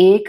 1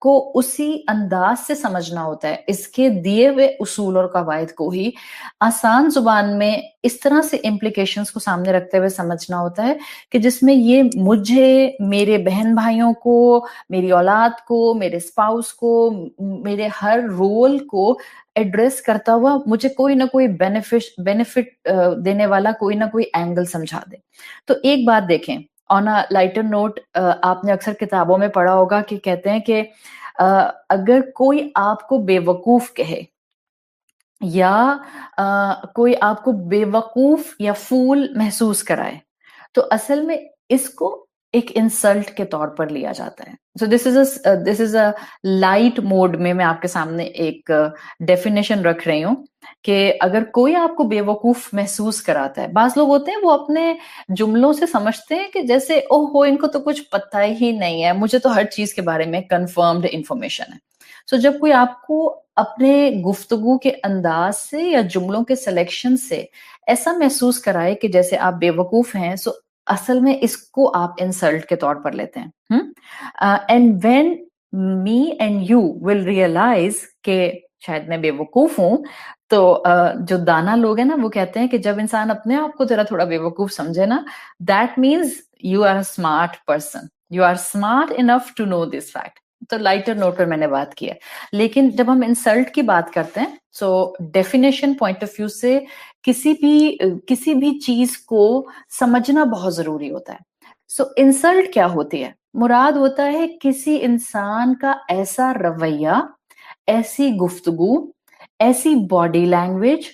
کو اسی انداز سے سمجھنا ہوتا ہے, اس کے دیے ہوئے اصول اور قواعد کو ہی آسان زبان میں اس طرح سے امپلیکیشنز کو سامنے رکھتے ہوئے سمجھنا ہوتا ہے کہ جس میں یہ مجھے, میرے بہن بھائیوں کو, میری اولاد کو, میرے اسپاؤس کو, میرے ہر رول کو ایڈریس کرتا ہوا مجھے کوئی نہ کوئی بینیفٹ دینے والا کوئی نہ کوئی اینگل سمجھا دے. تو ایک بات دیکھیں, آن اے لائٹر نوٹ, آپ نے اکثر کتابوں میں پڑھا ہوگا کہ کہتے ہیں کہ اگر کوئی آپ کو بے وقوف کہے یا کوئی آپ کو بے وقوف یا فول محسوس کرائے تو اصل میں اس کو ایک انسلٹ کے طور پر لیا جاتا ہے. سو دس از اے لائٹ موڈ میں آپ کے سامنے ایک ڈیفینیشن رکھ رہی ہوں کہ اگر کوئی آپ کو بے وقوف محسوس کراتا ہے, بعض لوگ ہوتے ہیں وہ اپنے جملوں سے سمجھتے ہیں کہ جیسے اوہ ہو ان کو تو کچھ پتہ ہی نہیں ہے, مجھے تو ہر چیز کے بارے میں کنفرمڈ انفارمیشن ہے. سو جب کوئی آپ کو اپنے گفتگو کے انداز سے یا جملوں کے سلیکشن سے ایسا محسوس کرائے کہ جیسے آپ بے وقوف ہیں, سو اصل میں اس کو آپ انسلٹ کے طور پر لیتے ہیں. And when me and you will realise کہ شاید میں بے وقوف ہوں, تو جو دانا لوگ ہیں نا وہ کہتے ہیں کہ جب انسان اپنے آپ کو ذرا تھوڑا بے وقوف سمجھے نا, that means you are a smart person, you are smart enough to know this fact. تو لائٹر نوٹ پر میں نے بات کی ہے. لیکن جب ہم انسلٹ کی بات کرتے ہیں, سو ڈیفینیشن پوائنٹ آف ویو سے کسی بھی چیز کو سمجھنا بہت ضروری ہوتا ہے. سو انسلٹ کیا ہوتی ہے؟ مراد ہوتا ہے کسی انسان کا ایسا رویہ, ایسی گفتگو, ایسی باڈی لینگویج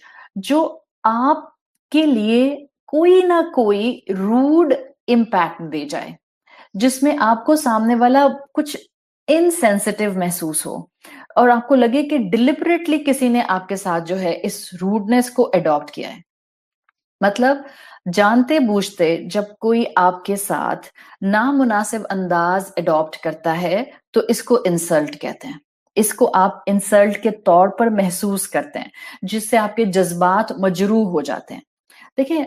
جو آپ کے لیے کوئی نہ کوئی روڈ امپیکٹ دے جائے, جس میں آپ کو سامنے والا کچھ انسینسٹیو محسوس ہو اور آپ کو لگے کہ ڈیلیبریٹلی کسی نے آپ کے ساتھ جو ہے اس روڈنس کو اڈاپٹ کیا ہے. مطلب جانتے بوجھتے جب کوئی آپ کے ساتھ نامناسب انداز اڈاپٹ کرتا ہے تو اس کو انسلٹ کہتے ہیں. اس کو آپ انسلٹ کے طور پر محسوس کرتے ہیں, جس سے آپ کے جذبات مجروح ہو جاتے ہیں. دیکھیں,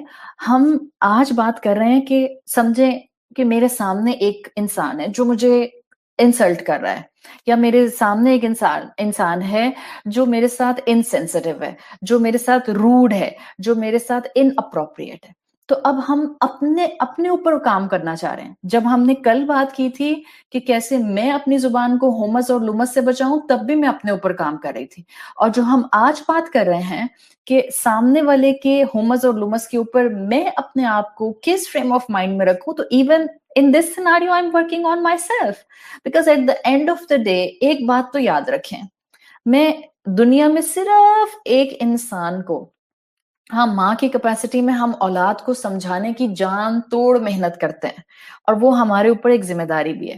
ہم آج بات کر رہے ہیں کہ سمجھیں کہ میرے سامنے ایک انسان ہے جو مجھے انسلٹ کر رہا ہے, یا میرے سامنے ایک انسان ہے جو میرے ساتھ انسینسٹیو ہے, جو میرے ساتھ روڈ ہے, جو میرے ساتھ ان اپروپریٹ ہے. تو اب ہم اپنے اوپر کام کرنا چاہ رہے ہیں. جب ہم نے کل بات کی تھی کہ کیسے میں اپنی زبان کو ہومس اور لومس سے بچاؤں, تب بھی میں اپنے اوپر کام کر رہی تھی. اور جو ہم آج بات کر رہے ہیں کہ سامنے والے کے ہومس اور لومس کے اوپر میں اپنے آپ کو کس فریم آف مائنڈ میں رکھوں, تو even in this scenario I'm working on myself, because at the end of the day ایک بات تو یاد رکھیں, میں دنیا میں صرف ایک انسان کو, ہاں ماں کی کیپیسٹی میں ہم اولاد کو سمجھانے کی جان توڑ محنت کرتے ہیں اور وہ ہمارے اوپر ایک ذمہ داری بھی ہے.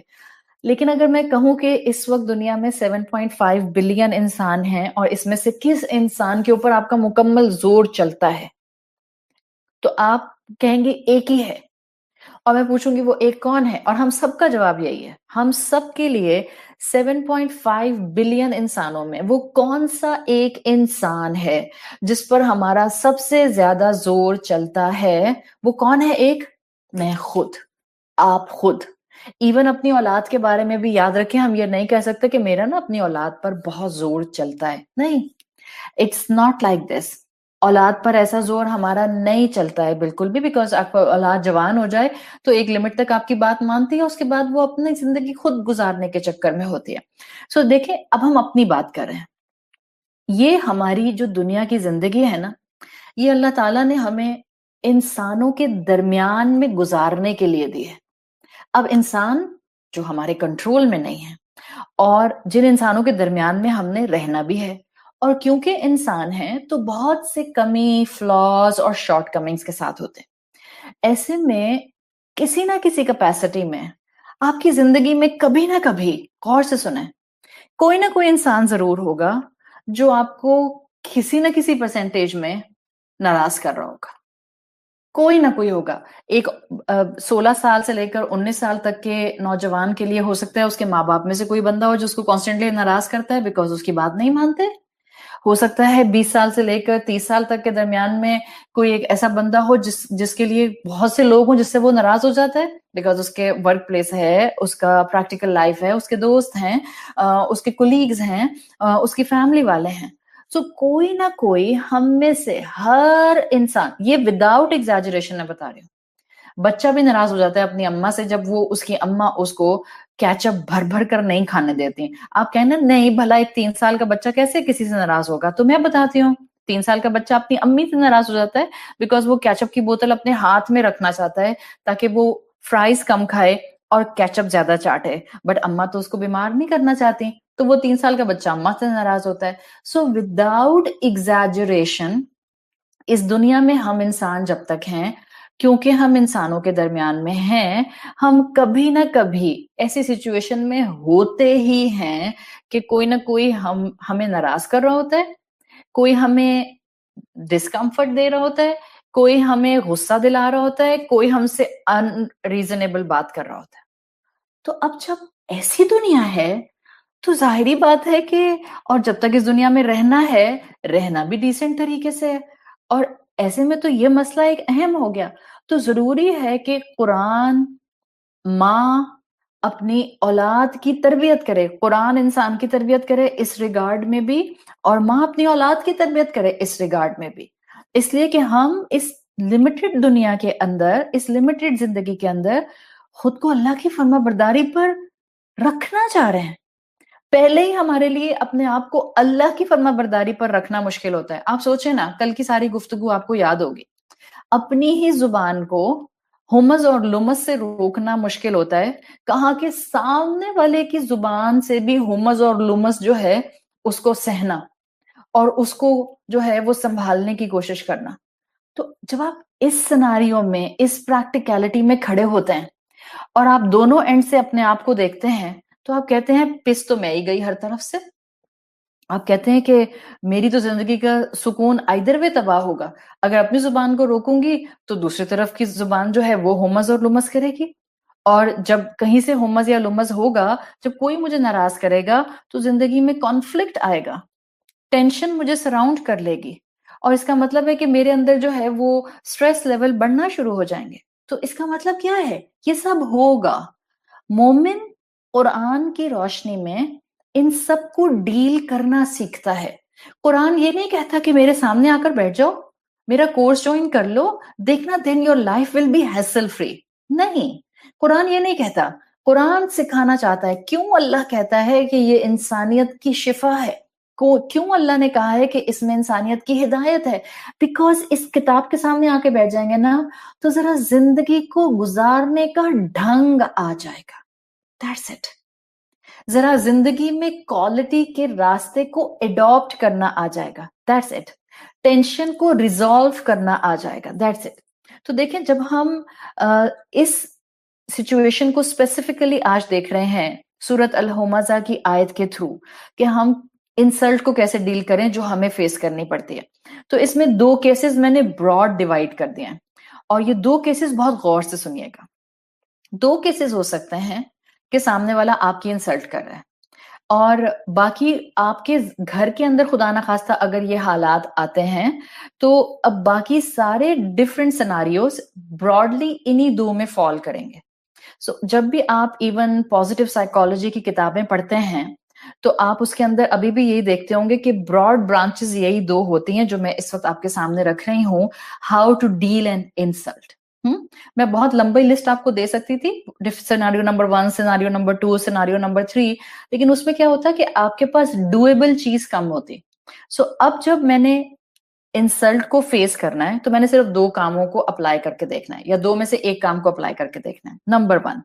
لیکن اگر میں کہوں کہ اس وقت دنیا میں 7.5 بلین انسان ہیں اور اس میں سے کس انسان کے اوپر آپ کا مکمل زور چلتا ہے, تو آپ کہیں گے ایک ہی ہے. اور میں پوچھوں گی وہ ایک کون ہے, اور ہم سب کا جواب یہی ہے. ہم سب کے لیے 7.5 بلین انسانوں میں وہ کون سا ایک انسان ہے جس پر ہمارا سب سے زیادہ زور چلتا ہے؟ وہ کون ہے ایک؟ میں خود, آپ خود. ایون اپنی اولاد کے بارے میں بھی یاد رکھیں, ہم یہ نہیں کہہ سکتے کہ میرا نا اپنی اولاد پر بہت زور چلتا ہے. نہیں, اٹس ناٹ لائک دس. اولاد پر ایسا زور ہمارا نہیں چلتا ہے بالکل بھی, بیکاز آپ کو اولاد جوان ہو جائے تو ایک لمٹ تک آپ کی بات مانتی ہے, اس کے بعد وہ اپنی زندگی خود گزارنے کے چکر میں ہوتی ہے. سو دیکھیں, اب ہم اپنی بات کر رہے ہیں. یہ ہماری جو دنیا کی زندگی ہے نا, یہ اللہ تعالیٰ نے ہمیں انسانوں کے درمیان میں گزارنے کے لیے دی ہے. اب انسان جو ہمارے کنٹرول میں نہیں ہے, اور جن انسانوں کے درمیان میں ہم نے رہنا بھی ہے, اور کیونکہ انسان ہیں تو بہت سے کمی, فلاز اور شارٹ کمنگز کے ساتھ ہوتے ہیں. ایسے میں کسی نہ کسی کیپیسٹی میں آپ کی زندگی میں کبھی نہ کبھی, غور سے سنیں, کوئی نہ کوئی انسان ضرور ہوگا جو آپ کو کسی نہ کسی پرسنٹیج میں ناراض کر رہا ہوگا. کوئی نہ کوئی ہوگا. ایک 16 سال سے لے کر 19 سال تک کے نوجوان کے لیے ہو سکتا ہے اس کے ماں باپ میں سے کوئی بندہ ہو جو اس کو کانسٹنٹلی ناراض کرتا ہے بیکاز اس کی بات نہیں مانتے. ہو سکتا ہے 20 سال سے لے کر 30 سال تک کے درمیان میں کوئی ایک ایسا بندہ ہو جس کے لیے بہت سے لوگ ہوں جس سے وہ ناراض ہو جاتا ہے، بیکاز اس کے ورک پلیس ہے، اس کا پریکٹیکل لائف ہے، اس کے دوست ہیں، اس کے کولیگز ہیں، اس کی فیملی والے ہیں. سو کوئی نہ کوئی ہم میں سے ہر انسان، یہ وداؤٹ ایگزیجریشن میں بتا رہی ہوں، بچہ بھی ناراض ہو جاتا ہے اپنی اماں سے جب وہ اس کی اماں اس کو کیچپ بھر بھر کر نہیں کھانے دیتی. آپ کہنا نہیں بھلا ایک 3 سال کا بچہ کیسے کسی سے ناراض ہوگا؟ تو میں بتاتی ہوں، 3 سال کا بچہ اپنی امی سے ناراض ہو جاتا ہے بیکاز وہ کیچپ کی بوتل اپنے ہاتھ میں رکھنا چاہتا ہے تاکہ وہ فرائز کم کھائے اور کیچپ زیادہ چاٹے، بٹ اماں تو اس کو بیمار نہیں کرنا چاہتی، تو وہ 3 سال کا بچہ اماں سے ناراض ہوتا ہے. سو وداؤٹ ایگزیجریشن اس دنیا میں ہم انسان جب تک ہیں، کیونکہ ہم انسانوں کے درمیان میں ہیں، ہم کبھی نہ کبھی ایسی سچویشن میں ہوتے ہی ہیں کہ کوئی نہ کوئی ہمیں ناراض کر رہا ہوتا ہے، کوئی ہمیں ڈسکمفرٹ دے رہا ہوتا ہے، کوئی ہمیں غصہ دلا رہا ہوتا ہے، کوئی ہم سے ان ریزنیبل بات کر رہا ہوتا ہے. تو اب جب ایسی دنیا ہے تو ظاہری بات ہے کہ، اور جب تک اس دنیا میں رہنا ہے، رہنا بھی ڈیسنٹ طریقے سے ہے، اور ایسے میں تو یہ مسئلہ ایک اہم ہو گیا. تو ضروری ہے کہ قرآن ماں اپنی اولاد کی تربیت کرے، قرآن انسان کی تربیت کرے اس ریگارڈ میں بھی، اور ماں اپنی اولاد کی تربیت کرے اس ریگارڈ میں بھی، اس لیے کہ ہم اس لمیٹڈ دنیا کے اندر، اس لمیٹڈ زندگی کے اندر خود کو اللہ کی فرما برداری پر رکھنا چاہ رہے ہیں. پہلے ہی ہمارے لیے اپنے آپ کو اللہ کی فرما برداری پر رکھنا مشکل ہوتا ہے. آپ سوچیں نا، کل کی ساری گفتگو آپ کو یاد ہوگی، اپنی ہی زبان کو ہمز اور لمز سے روکنا مشکل ہوتا ہے، کہاں کہ سامنے والے کی زبان سے بھی ہمز اور لمز جو ہے اس کو سہنا اور اس کو جو ہے وہ سنبھالنے کی کوشش کرنا. تو جب آپ اس سیناریو میں، اس پریکٹیکلٹی میں کھڑے ہوتے ہیں اور آپ دونوں اینڈ سے اپنے آپ کو دیکھتے ہیں، تو آپ کہتے ہیں پس تو میں ہی گئی ہر طرف سے. آپ کہتے ہیں کہ میری تو زندگی کا سکون ائدر وے تباہ ہوگا، اگر اپنی زبان کو روکوں گی تو دوسری طرف کی زبان جو ہے وہ ہمز اور لمز کرے گی، اور جب کہیں سے ہمز یا لمز ہوگا، جب کوئی مجھے ناراض کرے گا تو زندگی میں کانفلکٹ آئے گا، ٹینشن مجھے سراؤنڈ کر لے گی، اور اس کا مطلب ہے کہ میرے اندر جو ہے وہ سٹریس لیول بڑھنا شروع ہو جائیں گے. تو اس کا مطلب کیا ہے؟ یہ سب ہوگا. مومن قرآن کی روشنی میں ان سب کو ڈیل کرنا سیکھتا ہے. قرآن یہ نہیں کہتا کہ میرے سامنے آ کر بیٹھ جاؤ، میرا کورس جوائن کر لو، دیکھنا then your life will be hassle free. نہیں، قرآن یہ نہیں کہتا. قرآن سکھانا چاہتا ہے. کیوں اللہ کہتا ہے کہ یہ انسانیت کی شفا ہے؟ کیوں اللہ نے کہا ہے کہ اس میں انسانیت کی ہدایت ہے؟ بیکاز اس کتاب کے سامنے آ کے بیٹھ جائیں گے نا تو ذرا زندگی کو گزارنے کا ڈھنگ آ جائے گا. That's it. ذرا زندگی میں کوالٹی کے راستے کو اڈاپٹ کرنا آ جائے گا. That's it. ٹینشن کو ریزالو کرنا آ جائے گا. That's it. تو دیکھیں، جب ہم اس سچویشن کو اسپیسیفکلی آج دیکھ رہے ہیں سورت الہمزہ کی آیت کے تھرو کہ ہم انسلٹ کو کیسے ڈیل کریں جو ہمیں فیس کرنی پڑتی ہے، تو اس میں 2 کیسز میں نے براڈ ڈیوائڈ کر دیے ہیں، اور یہ 2 کیسز بہت غور سے سنیے گا. 2 کیسز ہو سکتے ہیں کہ سامنے والا آپ کی انسلٹ کر رہا ہے، اور باقی آپ کے گھر کے اندر خدا نخواستہ اگر یہ حالات آتے ہیں تو اب باقی سارے ڈفرینٹ سیناریوز براڈلی انہی 2 میں فال کریں گے. سو جب بھی آپ ایون پازیٹیو سائیکالوجی کی کتابیں پڑھتے ہیں تو آپ اس کے اندر ابھی بھی یہی دیکھتے ہوں گے کہ براڈ برانچز یہی 2 ہوتی ہیں جو میں اس وقت آپ کے سامنے رکھ رہی ہوں. How to deal an insult. میں بہت لمبی لسٹ آپ کو دے سکتی تھی، scenario number 1، scenario number 2، scenario number 3، لیکن اس میں کیا ہوتا کہ آپ کے پاس ڈویبل چیز کم ہوتی. سو اب جب میں نے انسلٹ کو فیس کرنا ہے تو میں نے صرف 2 کاموں کو اپلائی کر کے دیکھنا ہے، یا 2 میں سے 1 کام کو اپلائی کر کے دیکھنا ہے. نمبر 1،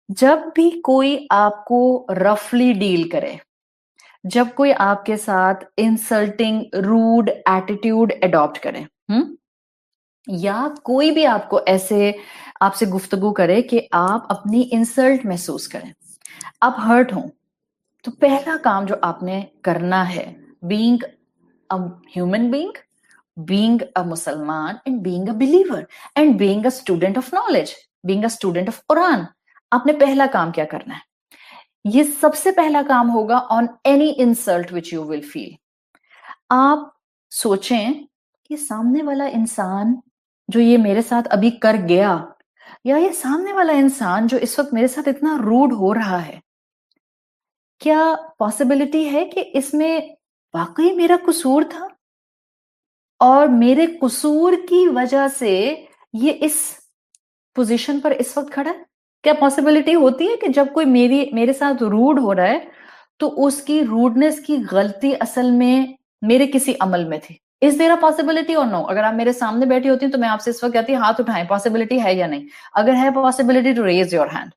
جب بھی کوئی آپ کو رفلی ڈیل کرے، جب کوئی آپ کے ساتھ انسلٹنگ روڈ ایٹیٹیوڈ اڈاپٹ کرے، یا کوئی بھی آپ کو ایسے آپ سے گفتگو کرے کہ آپ اپنی انسلٹ محسوس کریں، آپ ہرٹ ہوں، تو پہلا کام جو آپ نے کرنا ہے، being a human being, being a Musliman and being a believer and being a student of knowledge, being a student of Quran، آپ نے پہلا کام کیا کرنا ہے؟ یہ سب سے پہلا کام ہوگا on any insult which you will feel. آپ سوچیں کہ سامنے والا انسان جو یہ میرے ساتھ ابھی کر گیا، یا یہ سامنے والا انسان جو اس وقت میرے ساتھ اتنا روڈ ہو رہا ہے، کیا پاسبلٹی ہے کہ اس میں واقعی میرا قصور تھا اور میرے قصور کی وجہ سے یہ اس پوزیشن پر اس وقت کھڑا ہے؟ کیا پاسبلٹی ہوتی ہے کہ جب کوئی میرے ساتھ روڈ ہو رہا ہے تو اس کی روڈنس کی غلطی اصل میں میرے کسی عمل میں تھی؟ Is there a possibility or no؟ اگر آپ میرے سامنے بیٹھی ہوتی ہیں تو میں آپ سے اس وقت کہتی ہاتھ اٹھائیں، پاسبلٹی ہے یا نہیں؟ اگر ہے possibility to raise your hand.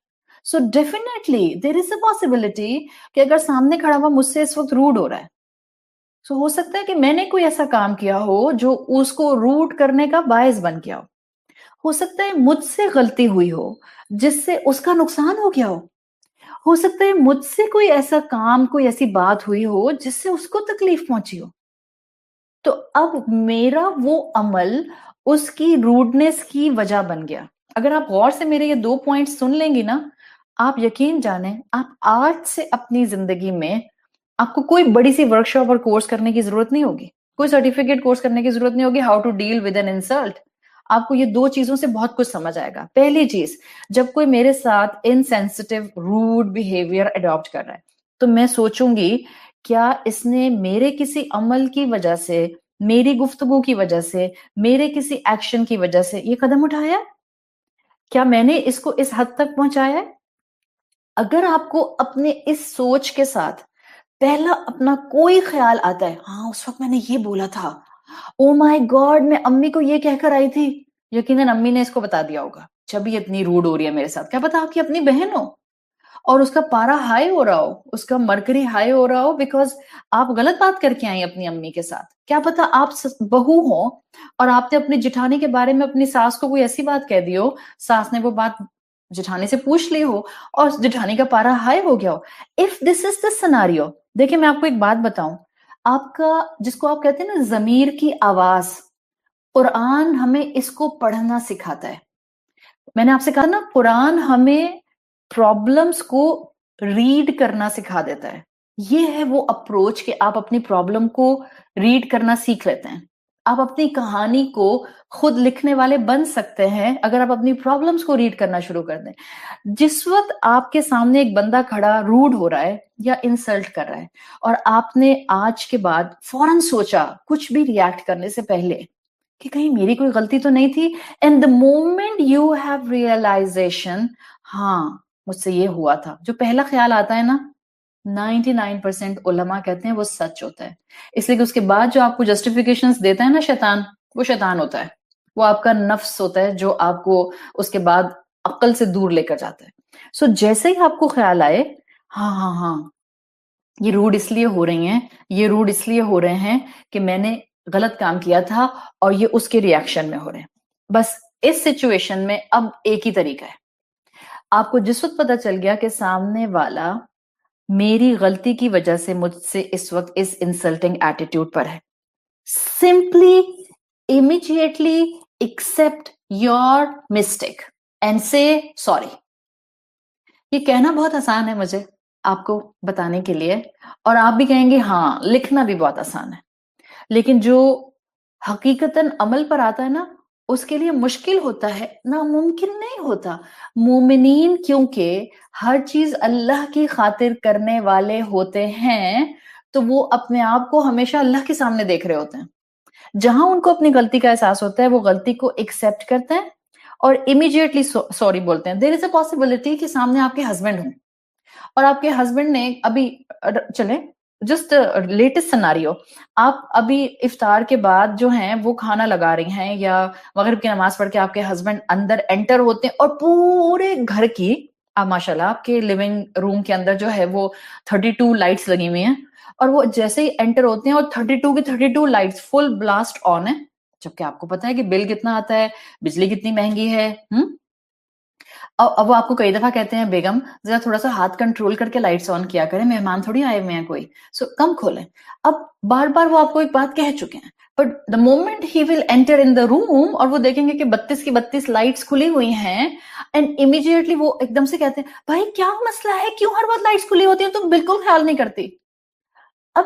So definitely there is a possibility کہ اگر سامنے کھڑا ہوا مجھ سے اس وقت روڈ ہو رہا ہے، سو ہو سکتا ہے کہ میں نے کوئی ایسا کام کیا ہو جو اس کو روڈ کرنے کا باعث بن گیا ہو سکتا ہے مجھ سے غلطی ہوئی ہو جس سے اس کا نقصان ہو گیا ہو سکتا ہے مجھ سے کوئی ایسا کام، کوئی ایسی بات ہوئی ہو جس سے اس کو تکلیف پہنچی ہو. تو اب میرا وہ عمل اس کی روڈنس کی وجہ بن گیا. اگر آپ غور سے میرے یہ 2 پوائنٹ سن لیں گی نا، آپ یقین جانیں آپ آج سے اپنی زندگی میں آپ کو کوئی بڑی سی ورک شاپ اور کورس کرنے کی ضرورت نہیں ہوگی، کوئی سرٹیفکیٹ کورس کرنے کی ضرورت نہیں ہوگی. How to deal with an insult, آپ کو یہ 2 چیزوں سے بہت کچھ سمجھ آئے گا. پہلی چیز، جب کوئی میرے ساتھ انسینسٹیو روڈ بیہیویئر اڈاپٹ کر رہا ہے تو میں سوچوں گی کیا اس نے میرے کسی عمل کی وجہ سے، میری گفتگو کی وجہ سے، میرے کسی ایکشن کی وجہ سے یہ قدم اٹھایا؟ کیا میں نے اس کو اس حد تک پہنچایا ہے؟ اگر آپ کو اپنے اس سوچ کے ساتھ پہلا اپنا کوئی خیال آتا ہے، ہاں اس وقت میں نے یہ بولا تھا، او مائی گاڈ میں امی کو یہ کہہ کر آئی تھی، یقیناً امی نے اس کو بتا دیا ہوگا جب یہ اتنی روڈ ہو رہی ہے میرے ساتھ. کیا پتا آپ کی اپنی بہن ہو اور اس کا پارا ہائی ہو رہا ہو، اس کا مرکری ہائی ہو رہا ہو بیکاز آپ غلط بات کر کے آئی اپنی امی کے ساتھ. کیا پتا آپ بہو ہو اور آپ نے اپنی جٹھانی کے بارے میں اپنی ساس کو کوئی ایسی بات کہہ دی ہو، ساس نے وہ بات جٹھانی سے پوچھ لی ہو اور جٹھانی کا پارا ہائی ہو گیا ہو. If this is the scenario, دیکھیں میں آپ کو ایک بات بتاؤں، آپ کا جس کو آپ کہتے ہیں نا ضمیر کی آواز، قرآن ہمیں اس کو پڑھنا سکھاتا ہے. میں نے آپ سے کہا نا قرآن ہمیں پرابلمز کو ریڈ کرنا سکھا دیتا ہے. یہ ہے وہ اپروچ کہ آپ اپنی پرابلم کو ریڈ کرنا سیکھ لیتے ہیں. آپ اپنی کہانی کو خود لکھنے والے بن سکتے ہیں اگر آپ اپنی پرابلمز کو ریڈ کرنا شروع کر دیں. جس وقت آپ کے سامنے ایک بندہ کھڑا روڈ ہو رہا ہے یا انسلٹ کر رہا ہے اور آپ نے آج کے بعد فوراً سوچا کچھ بھی ریئیکٹ کرنے سے پہلے کہ کہیں میری کوئی غلطی تو نہیں تھی، and the moment you have realization، ہاں مجھ سے یہ ہوا تھا، جو پہلا خیال آتا ہے نا 99% علماء کہتے ہیں وہ سچ ہوتا ہے. اس لیے کہ اس کے بعد جو آپ کو جسٹیفیکیشنز دیتا ہے نا شیطان، وہ شیطان ہوتا ہے، وہ آپ کا نفس ہوتا ہے جو آپ کو اس کے بعد عقل سے دور لے کر جاتا ہے. سو جیسے ہی آپ کو خیال آئے ہاں ہاں ہاں یہ روڈ اس لیے ہو رہی ہیں، یہ روڈ اس لیے ہو رہے ہیں کہ میں نے غلط کام کیا تھا اور یہ اس کے ریئیکشن میں ہو رہے ہیں. بس اس سچویشن میں اب ایک ہی طریقہ ہے. آپ کو جس وقت پتا چل گیا کہ سامنے والا میری غلطی کی وجہ سے مجھ سے اس وقت اس انسلٹنگ ایٹیٹیوڈ پر ہے، simply immediately accept your mistake and سے سوری. یہ کہنا بہت آسان ہے مجھے آپ کو بتانے کے لیے، اور آپ بھی کہیں گے ہاں لکھنا بھی بہت آسان ہے، لیکن جو حقیقتاً عمل پر آتا ہے نا اس کے لیے مشکل ہوتا ہے، ناممکن نہیں ہوتا. مومنین کیونکہ ہر چیز اللہ کی خاطر کرنے والے ہوتے ہیں تو وہ اپنے آپ کو ہمیشہ اللہ کے سامنے دیکھ رہے ہوتے ہیں. جہاں ان کو اپنی غلطی کا احساس ہوتا ہے وہ غلطی کو ایکسپٹ کرتے ہیں اور امیڈیٹلی سوری بولتے ہیں. دیر از اے پاسبلٹی کہ سامنے آپ کے ہسبینڈ ہوں اور آپ کے ہسبینڈ نے ابھی چلیں جسٹ لیٹسٹ سیناریو، آپ ابھی افطار کے بعد جو ہیں وہ کھانا لگا رہی ہیں یا مغرب کی نماز پڑھ کے آپ کے ہسبینڈ اندر انٹر ہوتے ہیں اور پورے گھر کی، آپ ماشاءاللہ آپ کے لیونگ روم کے اندر جو ہے وہ 32 لائٹس لگی ہوئی ہیں اور وہ جیسے ہی انٹر ہوتے ہیں اور 32 کی 32 لائٹس فل بلاسٹ آن ہے، جبکہ آپ کو پتا ہے کہ بل کتنا آتا ہے، بجلی کتنی مہنگی ہے. اب وہ آپ کو کئی دفعہ کہتے ہیں بیگم ذرا تھوڑا سا ہاتھ کنٹرول کر کے لائٹس آن کیا کریں، مہمان تھوڑی آئے ہوئے ہیں کوئی، سو کم کھولیں. اب بار بار وہ آپ کو ایک بات کہہ چکے ہیں، but the moment he will enter in the room اور وہ دیکھیں گے کہ 32 کی 32 لائٹس کھلی ہوئی ہیں اینڈ امیڈیٹلی وہ ایک دم سے کہتے ہیں بھائی کیا مسئلہ ہے، کیوں ہر وقت لائٹس کھلی ہوتی ہیں، تم بالکل خیال نہیں کرتی. اب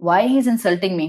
why he is insulting me,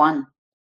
1,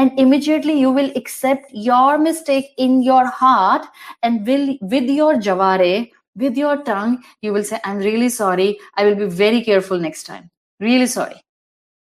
and immediately you will accept your mistake in your heart and will with your jaware, with your tongue, you will say I'm really sorry, I will be very careful next time, really sorry.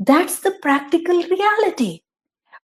That's the practical reality.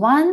1,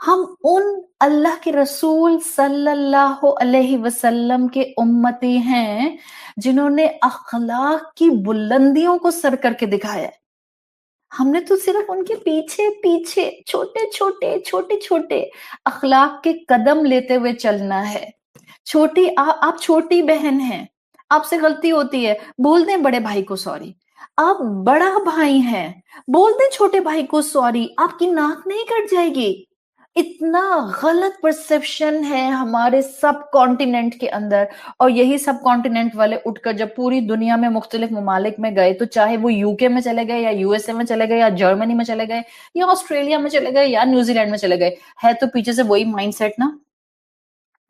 ہم ان اللہ کے رسول صلی اللہ علیہ وسلم کے امتی ہیں جنہوں نے اخلاق کی بلندیوں کو سر کر کے دکھایا ہے. ہم نے تو صرف ان کے پیچھے پیچھے چھوٹے چھوٹے اخلاق کے قدم لیتے ہوئے چلنا ہے. آپ چھوٹی بہن ہیں, آپ سے غلطی ہوتی ہے, بول دیں بڑے بھائی کو سوری. آپ بڑا بھائی ہیں, بول دیں چھوٹے بھائی کو سوری, آپ کی ناک نہیں کٹ جائے گی. اتنا غلط پرسپشن ہے ہمارے سب کانٹیننٹ کے اندر, اور یہی سب کانٹیننٹ والے اٹھ کر جب پوری دنیا میں مختلف ممالک میں گئے, تو چاہے وہ یو کے میں چلے گئے یا یو ایس اے میں چلے گئے یا جرمنی میں چلے گئے یا آسٹریلیا میں چلے گئے یا نیوزی لینڈ میں چلے گئے, ہے تو پیچھے سے وہی مائنڈ سیٹ نا,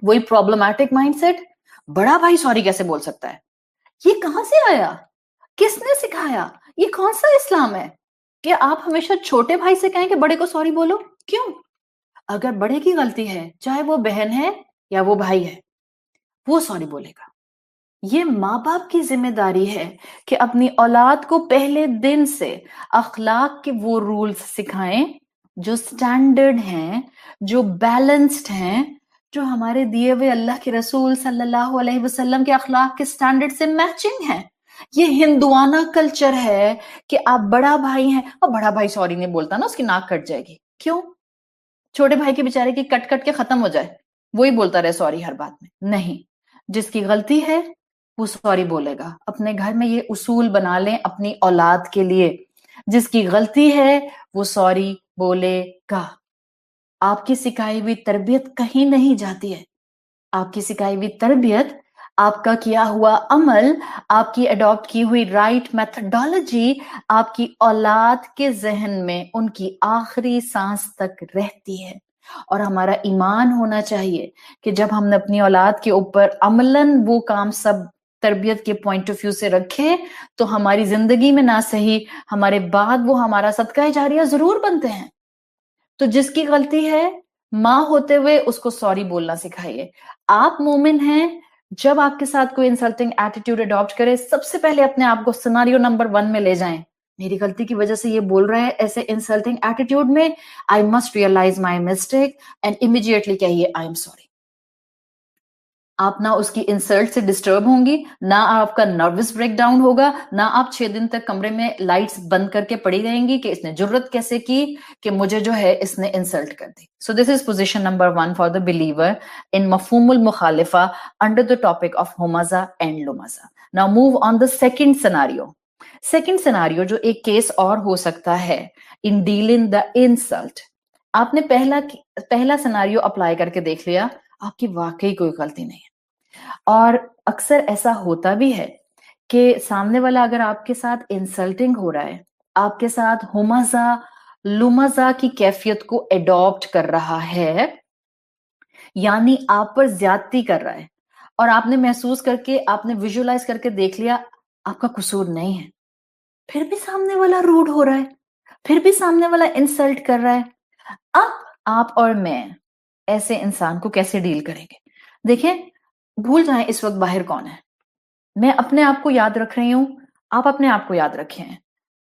وہی پرابلمٹک مائنڈ سیٹ. بڑا بھائی سوری کیسے بول سکتا ہے؟ یہ کہاں سے آیا؟ کس نے سکھایا؟ یہ کون سا اسلام ہے کہ آپ ہمیشہ چھوٹے بھائی سے کہیں کہ بڑے کو سوری بولو؟ کیوں؟ اگر بڑے کی غلطی ہے, چاہے وہ بہن ہے یا وہ بھائی ہے, وہ سوری بولے گا. یہ ماں باپ کی ذمہ داری ہے کہ اپنی اولاد کو پہلے دن سے اخلاق کے وہ رولز سکھائیں جو سٹینڈرڈ ہیں, جو بیلنسڈ ہیں, جو ہمارے دیے ہوئے اللہ کے رسول صلی اللہ علیہ وسلم کے اخلاق کے سٹینڈرڈ سے میچنگ ہے. یہ ہندوانہ کلچر ہے کہ آپ بڑا بھائی ہیں اور بڑا بھائی سوری نہیں بولتا نا, اس کی ناک کٹ جائے گی. کیوں؟ چھوٹے بھائی کے بیچارے کی کٹ کٹ کے ختم ہو جائے, وہی بولتا رہے سوری ہر بات میں. نہیں, جس کی غلطی ہے وہ سوری بولے گا. اپنے گھر میں یہ اصول بنا لیں اپنی اولاد کے لیے, جس کی غلطی ہے وہ سوری بولے گا. آپ کی سکھائی ہوئی تربیت کہیں نہیں جاتی ہے. آپ کی سکھائی ہوئی تربیت, آپ کا کیا ہوا عمل, آپ کی اڈاپٹ کی ہوئی رائٹ میتھڈالوجی آپ کی اولاد کے ذہن میں ان کی آخری سانس تک رہتی ہے. اور ہمارا ایمان ہونا چاہیے کہ جب ہم نے اپنی اولاد کے اوپر عملاً وہ کام سب تربیت کے پوائنٹ آف ویو سے رکھے, تو ہماری زندگی میں نہ صحیح ہمارے بعد وہ ہمارا صدقہ جاریہ ضرور بنتے ہیں. تو جس کی غلطی ہے, ماں ہوتے ہوئے اس کو سوری بولنا سکھائیے. آپ مومن ہیں, جب آپ کے ساتھ کوئی انسلٹنگ ایٹیٹیوڈ اڈاپٹ کرے, سب سے پہلے اپنے آپ کو سیناریو نمبر 1 میں لے جائیں. میری غلطی کی وجہ سے یہ بول رہا ہے ایسے انسلٹنگ ایٹیٹیوڈ میں, I must realize my mistake and immediately کہیے I am sorry. آپ نہ اس کی انسلٹ سے ڈسٹرب ہوں گی, نہ آپ کا نروس بریک ڈاؤن ہوگا, نہ آپ 6 دن تک کمرے میں لائٹس بند کر کے پڑی رہیں گی کہ اس نے جرت کیسے کی کہ مجھے جو ہے اس نے انسلٹ کر دی. So this is position number 1 for the believer in مفہوم المخالفہ under the topic of ہومزہ and لمزہ. Now move on the second scenario. Second scenario جو ایک کیس اور ہو سکتا ہے in dealing the insult. آپ نے پہلا سیناریو اپلائی کر کے دیکھ لیا, آپ کی واقعی کوئی غلطی نہیں ہے. اور اکثر ایسا ہوتا بھی ہے کہ سامنے والا اگر آپ کے ساتھ انسلٹنگ ہو رہا ہے, آپ کے ساتھ ہمزہ لمزہ کی کیفیت کو ایڈاپٹ کر رہا ہے, یعنی آپ پر زیادتی کر رہا ہے, اور آپ نے محسوس کر کے, آپ نے ویژولائز کر کے دیکھ لیا آپ کا قصور نہیں ہے, پھر بھی سامنے والا روڈ ہو رہا ہے, پھر بھی سامنے والا انسلٹ کر رہا ہے. اب آپ اور میں ایسے انسان کو کیسے ڈیل کریں گے؟ دیکھیں, بھول جائیں اس وقت باہر کون ہے. میں اپنے آپ کو یاد رکھ رہی ہوں, آپ اپنے آپ کو یاد رکھیں.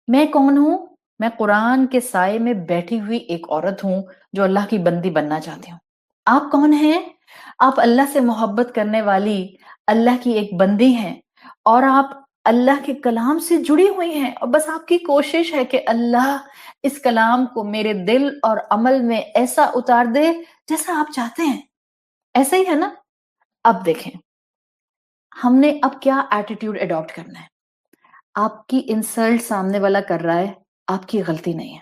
میں کون ہوں؟ میں قرآن کے سائے میں بیٹھی ہوئی ایک عورت ہوں جو اللہ کی بندی بننا چاہتی ہوں. آپ کون ہیں؟ آپ اللہ سے محبت کرنے والی اللہ کی ایک بندی ہیں, اور آپ اللہ کے کلام سے جڑی ہوئی ہیں, اور بس آپ کی کوشش ہے کہ اللہ اس کلام کو میرے دل اور عمل میں ایسا اتار دے جیسا آپ چاہتے ہیں. ایسا ہی ہے نا؟ اب دیکھیں, ہم نے اب کیا ایٹیٹیوڈ اڈاپٹ کرنا ہے. آپ کی انسلٹ سامنے والا کر رہا ہے, آپ کی غلطی نہیں ہے.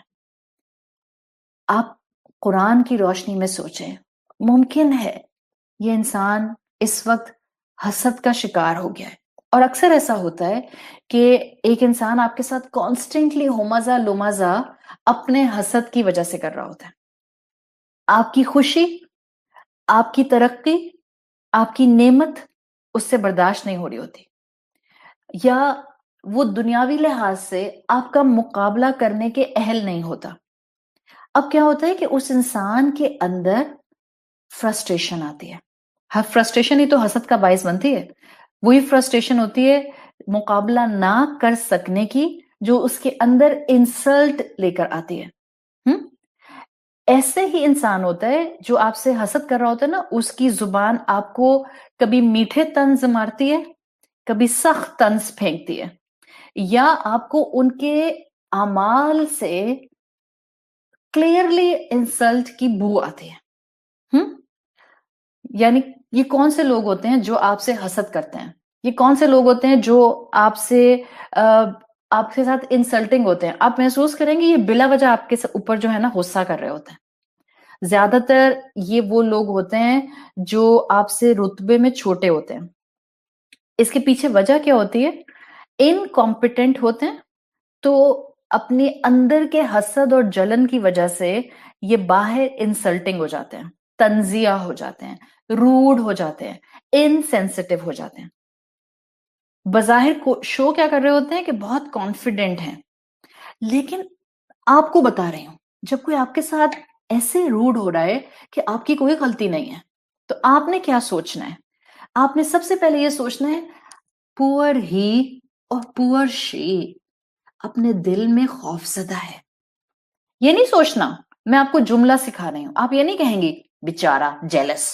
آپ قرآن کی روشنی میں سوچیں, ممکن ہے یہ انسان اس وقت حسد کا شکار ہو گیا ہے. اور اکثر ایسا ہوتا ہے کہ ایک انسان آپ کے ساتھ کانسٹنٹلی ہومزہ لمزہ اپنے حسد کی وجہ سے کر رہا ہوتا ہے. آپ کی خوشی, آپ کی ترقی, آپ کی نعمت اس سے برداشت نہیں ہو رہی ہوتی, یا وہ دنیاوی لحاظ سے آپ کا مقابلہ کرنے کے اہل نہیں ہوتا. اب کیا ہوتا ہے کہ اس انسان کے اندر فرسٹریشن آتی ہے. ہر فرسٹریشن ہی تو حسد کا باعث بنتی ہے. وہی فرسٹریشن ہوتی ہے مقابلہ نہ کر سکنے کی, جو اس کے اندر انسلٹ لے کر آتی ہے. ایسے ہی انسان ہوتا ہے جو آپ سے حسد کر رہا ہوتا ہے نا، اس کی زبان آپ کو کبھی میٹھے طنز مارتی ہے، کبھی سخت طنز پھینکتی ہے، یا آپ کو ان کے اعمال سے کلیئرلی انسلٹ کی بو آتی ہے۔ یعنی یہ کون سے لوگ ہوتے ہیں جو آپ سے حسد کرتے ہیں؟ یہ کون سے لوگ ہوتے ہیں جو آپ کے ساتھ انسلٹنگ ہوتے ہیں؟ آپ محسوس کریں گے یہ بلا وجہ آپ کے اوپر جو ہے نا غصہ کر رہے ہوتے ہیں۔ زیادہ تر یہ وہ لوگ ہوتے ہیں جو آپ سے رتبے میں چھوٹے ہوتے ہیں۔ اس کے پیچھے وجہ کیا ہوتی ہے؟ انکمپیٹنٹ ہوتے ہیں، تو اپنی اندر کے حسد اور جلن کی وجہ سے یہ باہر انسلٹنگ ہو جاتے ہیں، تنزیہ ہو جاتے ہیں، روڈ ہو جاتے ہیں، انسینسٹیو ہو جاتے ہیں۔ بظاہر شو کیا کر رہے ہوتے ہیں کہ بہت کانفیڈنٹ ہیں، لیکن آپ کو بتا رہی ہوں جب کوئی آپ کے ساتھ ایسے روڈ ہو رہا ہے کہ آپ کی کوئی غلطی نہیں ہے، تو آپ نے کیا سوچنا ہے؟ آپ نے سب سے پہلے یہ سوچنا ہے پور ہی اور پور شی اپنے دل میں خوف زدہ ہے۔ یہ نہیں سوچنا، میں آپ کو جملہ سکھا رہی ہوں، آپ یہ نہیں کہیں گی بیچارہ جیلس۔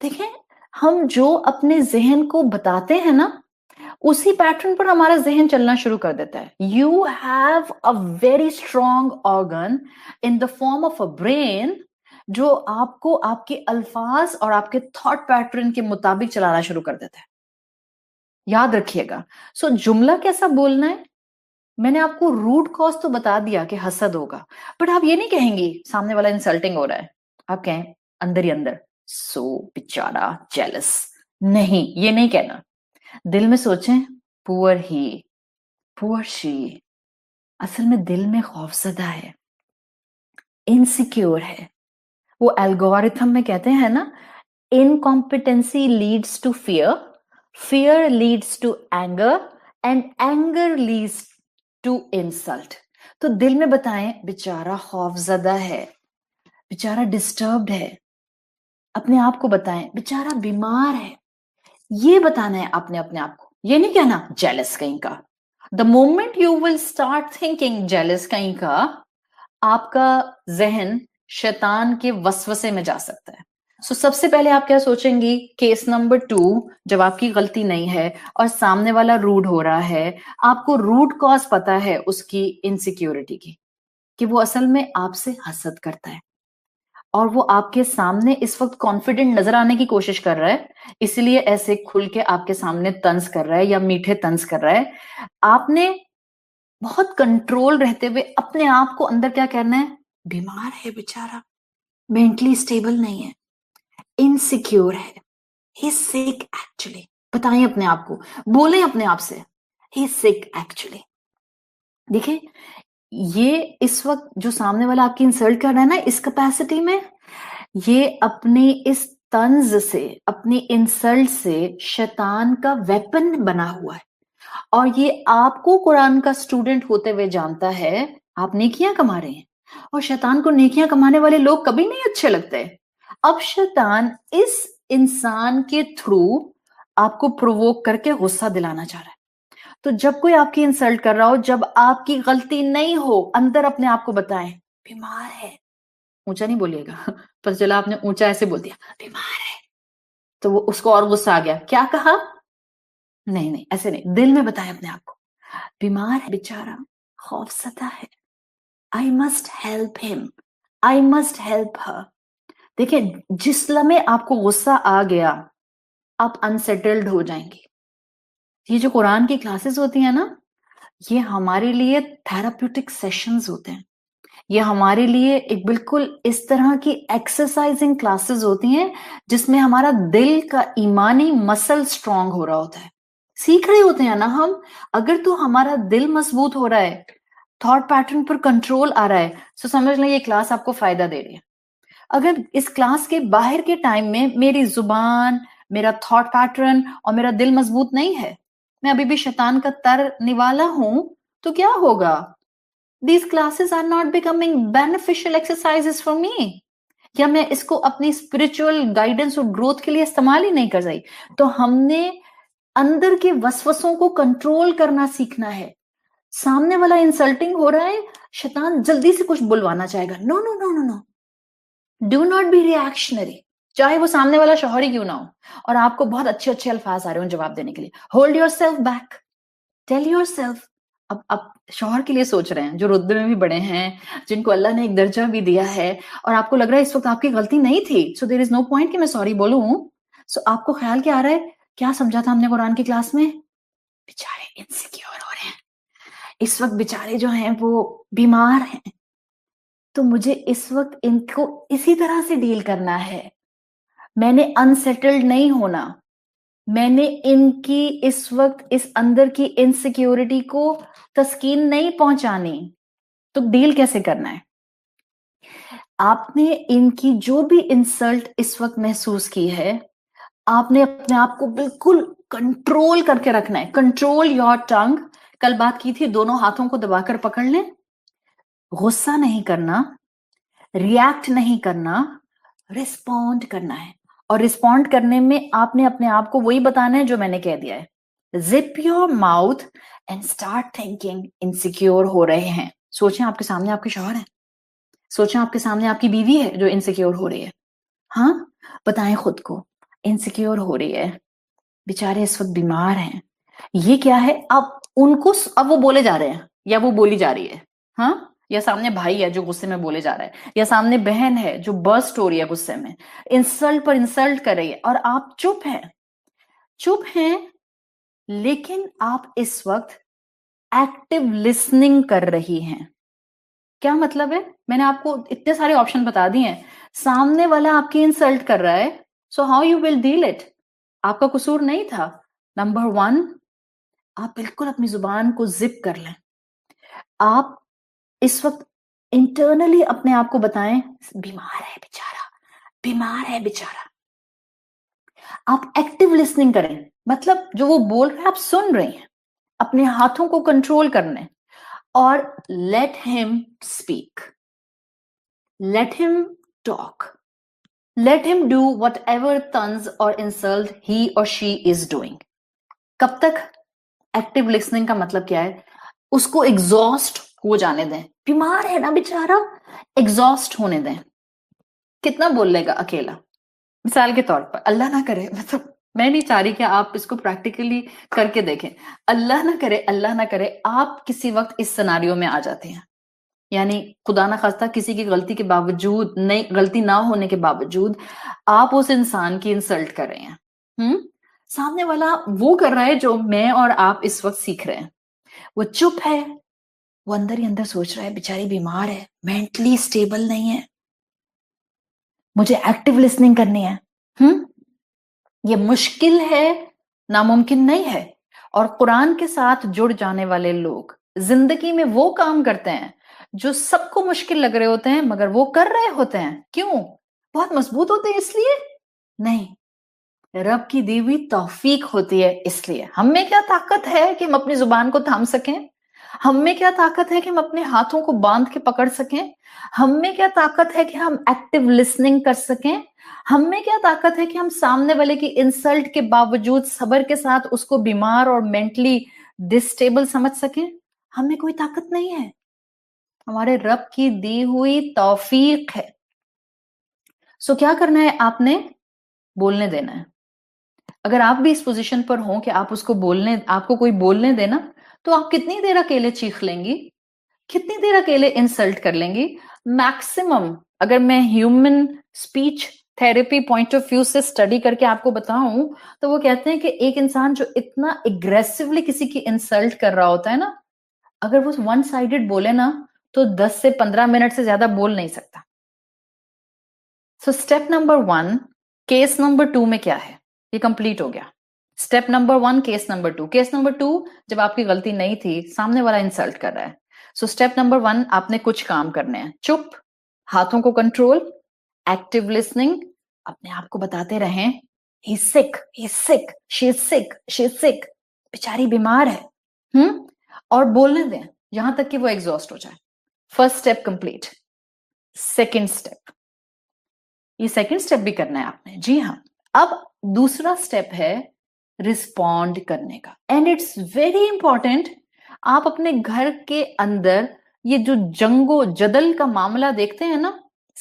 دیکھیں، ہم جو اپنے ذہن کو بتاتے ہیں نا، اسی پیٹرن پر ہمارا ذہن چلنا شروع کر دیتا ہے۔ You have a very strong organ in the form of a brain جو آپ کو آپ کے الفاظ اور آپ کے تھاٹ پیٹرن کے مطابق چلانا شروع کر دیتا ہے۔ یاد رکھیے گا۔ سو جملہ کیسا بولنا ہے؟ میں نے آپ کو روٹ کاز تو بتا دیا کہ حسد ہوگا، بٹ آپ یہ نہیں کہیں گی سامنے والا انسلٹنگ ہو رہا ہے، آپ کہیں اندر ہی اندر سو بیچارہ جیلس۔ نہیں، یہ نہیں کہنا، دل میں سوچیں پور ہی پور شی، اصل میں دل میں خوف زدہ ہے، انسیکیور ہے۔ وہ الگورتھم میں کہتے ہیں نا، incompetency leads to fear, fear leads to anger, and anger leads to insult. تو دل میں بتائیں بیچارہ خوف زدہ ہے، بیچارہ ڈسٹربڈ ہے، اپنے آپ کو بتائیں بیچارہ بیمار ہے۔ یہ بتانا ہے آپ نے اپنے آپ کو، یہ نہیں کہنا جیلس کہیں کا۔ The moment you will start thinking jealous کہیں کا، آپ کا ذہن شیطان کے وسوسے میں جا سکتا ہے۔ سو سب سے پہلے آپ کیا سوچیں گی؟ کیس نمبر 2، جب آپ کی غلطی نہیں ہے اور سامنے والا روڈ ہو رہا ہے، آپ کو روٹ کاز پتا ہے اس کی انسیکیورٹی کی، کہ وہ اصل میں آپ سے حسد کرتا ہے، اور وہ آپ کے سامنے اس وقت کانفیڈنٹ نظر آنے کی کوشش کر رہا ہے، اس لیے ایسے کھل کے آپ کے سامنے طنز کر رہا ہے یا میٹھے طنز کر رہا ہے۔ آپ نے بہت کنٹرول رہتے ہوئے اپنے آپ کو اندر کیا کرنا ہے؟ بیمار ہے بیچارہ، مینٹلی سٹیبل نہیں ہے، انسیکیور ہے، ہی سک ایکچولی۔ بتائیں اپنے آپ کو، بولیں اپنے آپ سے ہی سک ایکچولی۔ دیکھیں، یہ اس وقت جو سامنے والا آپ کی انسلٹ کر رہا ہے نا، اس کیپیسٹی میں یہ اپنی اس طنز سے، اپنی انسلٹ سے شیطان کا ویپن بنا ہوا ہے، اور یہ آپ کو قرآن کا اسٹوڈنٹ ہوتے ہوئے جانتا ہے آپ نیکیاں کما رہے ہیں، اور شیطان کو نیکیاں کمانے والے لوگ کبھی نہیں اچھے لگتے۔ اب شیطان اس انسان کے تھرو آپ کو پرووک کر کے غصہ دلانا چاہ رہا ہے۔ تو جب کوئی آپ کی انسلٹ کر رہا ہو، جب آپ کی غلطی نہیں ہو، اندر اپنے آپ کو بتائیں بیمار ہے۔ اونچا نہیں بولیے گا، پتہ چلا آپ نے اونچا ایسے بول دیا بیمار ہے، تو وہ اس کو اور غصہ آ گیا، کیا کہا؟ نہیں، ایسے نہیں، دل میں بتائیں اپنے آپ کو بیمار ہے بیچارہ، خوف زدہ ہے، I must help him, I must help her۔ دیکھیں، جس لمحے آپ کو غصہ آ گیا، آپ انسیٹلڈ ہو جائیں گی۔ یہ جو قرآن کی کلاسز ہوتی ہیں نا، یہ ہمارے لیے تھراپیوٹک سیشنز ہوتے ہیں، یہ ہمارے لیے ایک بالکل اس طرح کی ایکسرسائزنگ کلاسز ہوتی ہیں جس میں ہمارا دل کا ایمانی مسل سٹرونگ ہو رہا ہوتا ہے۔ سیکھ رہے ہوتے ہیں نا ہم، اگر تو ہمارا دل مضبوط ہو رہا ہے، تھاٹ پیٹرن پر کنٹرول آ رہا ہے، تو سمجھ لیں یہ کلاس آپ کو فائدہ دے رہی ہے۔ اگر اس کلاس کے باہر کے ٹائم میں میری زبان، میرا تھاٹ پیٹرن اور میرا دل مضبوط نہیں ہے، میں ابھی بھی شیطان کا تر نوالا ہوں، تو کیا ہوگا؟ These classes are not becoming beneficial exercises for me، یا میں اس کو اپنی اسپرچل گائیڈنس اور گروتھ کے لیے استعمال ہی نہیں کر رہی۔ تو ہم نے اندر کے وسوسوں کو کنٹرول کرنا سیکھنا ہے۔ سامنے والا انسلٹنگ ہو رہا ہے، شیطان جلدی سے کچھ بلوانا چاہے گا، نو نو نو نو نو، ڈو ناٹ بی ریئیکشنری. چاہے وہ سامنے والا شوہر ہی کیوں نہ ہو اور آپ کو بہت اچھے اچھے الفاظ آ رہے ہوں جواب دینے کے لیے, hold your self back, tell your self. اب شوہر کے لیے سوچ رہے ہیں جو رتبے میں بھی بڑے ہیں, جن کو اللہ نے ایک درجہ بھی دیا ہے, اور آپ کو لگ رہا ہے اس وقت آپ کی غلطی نہیں تھی, سو دیر از نو پوائنٹ کہ میں سوری بولوں. سو آپ کو خیال کیا آ رہا ہے, کیا سمجھا تھا ہم نے قرآن کی کلاس میں, بیچارے انسیکیور ہو رہے ہیں اس وقت, بیچارے جو ہیں وہ بیمار ہیں, تو مجھے اس وقت ان کو اسی طرح سے ڈیل کرنا ہے. میں نے انسیٹلڈ نہیں ہونا, میں نے ان کی اس وقت اس اندر کی انسیکیورٹی کو تسکین نہیں پہنچانی. تو ڈیل کیسے کرنا ہے؟ آپ نے ان کی جو بھی انسلٹ اس وقت محسوس کی ہے, آپ نے اپنے آپ کو بالکل کنٹرول کر کے رکھنا ہے. Control your tongue. کل بات کی تھی دونوں ہاتھوں کو دبا کر پکڑ لیں, غصہ نہیں کرنا, ریئیکٹ نہیں کرنا, ریسپونڈ کرنا ہے. اور ریسپونڈ کرنے میں آپ نے اپنے آپ کو وہی بتانا ہے جو میں نے کہہ دیا ہے, zip your mouth and start thinking. Insecure ہو رہے ہیں, سوچیں آپ کے سامنے آپ کے شوہر ہیں, سوچیں آپ کے سامنے آپ کی بیوی ہے جو انسیکیور ہو رہی ہے. ہاں, بتائیں خود کو انسیکیور ہو رہی ہے, بیچارے اس وقت بیمار ہیں, یہ کیا ہے. اب ان کو اب وہ بولے جا رہے ہیں یا وہ بولی جا رہی ہے, ہاں, یا سامنے بھائی ہے جو غصے میں بولے جا رہا ہے, یا سامنے بہن ہے جو برسٹ ہو رہی ہے غصے میں, انسلٹ پر انسلٹ کر رہی ہے, اور آپ چپ ہیں. چپ ہیں لیکن آپ اس وقت ایکٹیو لسننگ کر رہی ہیں. کیا مطلب ہے؟ میں نے آپ کو اتنے سارے آپشن بتا دیے ہیں. سامنے والا آپ کی انسلٹ کر رہا ہے, so how you will deal it. آپ کا قصور نہیں تھا. نمبر 1, آپ بالکل اپنی زبان کو زپ کر لیں. آپ اس وقت انٹرنلی اپنے آپ کو بتائیں, بیمار ہے بیچارہ, بیمار ہے بیچارہ. آپ ایکٹیو لسننگ کریں, مطلب جو وہ بول رہے ہیں آپ سن رہے ہیں, اپنے ہاتھوں کو کنٹرول کرنے, اور لیٹ ہم اسپیک, لیٹ ہم ٹاک, لیٹ ہم ڈو وٹ ایور طنز اور انسلٹ ہی اور شی از ڈوئنگ. کب تک؟ ایکٹیو لسننگ کا مطلب کیا ہے, اس کو ایگزاسٹ ہو جانے دیں. بیمار ہے نا بیچارہ, ایگزاسٹ ہونے دیں. کتنا بول لے گا اکیلا؟ مثال کے طور پر, اللہ نہ کرے, مطلب میں نہیں چاہ رہی کہ آپ اس کو پریکٹیکلی کر کے دیکھیں, اللہ نہ کرے, اللہ نہ کرے آپ کسی وقت اس سیناریو میں آ جاتے ہیں, یعنی خدا نہ خواستہ کسی کی غلطی کے باوجود, نہیں غلطی نہ ہونے کے باوجود آپ اس انسان کی انسلٹ کر رہے ہیں. سامنے والا وہ کر رہا ہے جو میں اور آپ اس وقت سیکھ رہے ہیں. وہ چپ ہے, وہ اندر ہی اندر سوچ رہا ہے بیچاری بیمار ہے, مینٹلی اسٹیبل نہیں ہے, مجھے ایکٹیو لسننگ کرنی ہے. یہ مشکل ہے, ناممکن نہیں ہے. اور قرآن کے ساتھ جڑ جانے والے لوگ زندگی میں وہ کام کرتے ہیں جو سب کو مشکل لگ رہے ہوتے ہیں, مگر وہ کر رہے ہوتے ہیں. کیوں؟ بہت مضبوط ہوتے ہیں اس لیے نہیں, رب کی دی ہوئی توفیق ہوتی ہے اس لیے. ہم میں کیا طاقت ہے کہ ہم اپنی زبان کو تھام سکیں؟ ہم میں کیا طاقت ہے کہ ہم اپنے ہاتھوں کو باندھ کے پکڑ سکیں؟ ہم میں کیا طاقت ہے کہ ہم ایکٹیو لسننگ کر سکیں؟ ہم میں کیا طاقت ہے کہ ہم سامنے والے کی انسلٹ کے باوجود صبر کے ساتھ اس کو بیمار اور مینٹلی ڈسٹیبل سمجھ سکیں؟ ہم میں کوئی طاقت نہیں ہے, ہمارے رب کی دی ہوئی توفیق ہے. سو کیا کرنا ہے آپ نے؟ بولنے دینا ہے. اگر آپ بھی اس پوزیشن پر ہوں کہ آپ اس کو بولنے, آپ کو کوئی بولنے دینا, تو آپ کتنی دیر اکیلے چیخ لیں گی, کتنی دیر اکیلے انسلٹ کر لیں گی؟ میکسیمم اگر میں human speech therapy point of view سے اسٹڈی کر کے آپ کو بتاؤں تو وہ کہتے ہیں کہ ایک انسان جو اتنا اگریسولی کسی کی انسلٹ کر رہا ہوتا ہے نا, اگر وہ ون سائیڈڈ بولے نا تو 10 سے 15 منٹ سے زیادہ بول نہیں سکتا. So step number 1 case number 2 میں کیا ہے, یہ کمپلیٹ ہو گیا. Step number 1 case number 2. Case number 2 جب آپ کی غلطی نہیں تھی, سامنے والا انسلٹ کر رہا ہے. سو اسٹیپ نمبر 1 آپ نے کچھ کام کرنے ہیں, چپ, ہاتھوں کو کنٹرول, ایکٹیو لسننگ, اپنے آپ کو بتاتے رہیں ہی سک, ہی سک, شی از سک, شی از سک, بیچاری بیمار ہے, اور بولنے دیں یہاں تک کہ وہ ایگزاسٹ ہو جائے. First step complete. Second step, یہ سیکنڈ اسٹیپ بھی کرنا ہے آپ نے, جی ہاں. اب دوسرا اسٹیپ ہے رسپونڈ کرنے کا, اینڈ اٹس ویری امپورٹینٹ. آپ اپنے گھر کے اندر یہ جو جنگ و جدل کا معاملہ دیکھتے ہیں نا,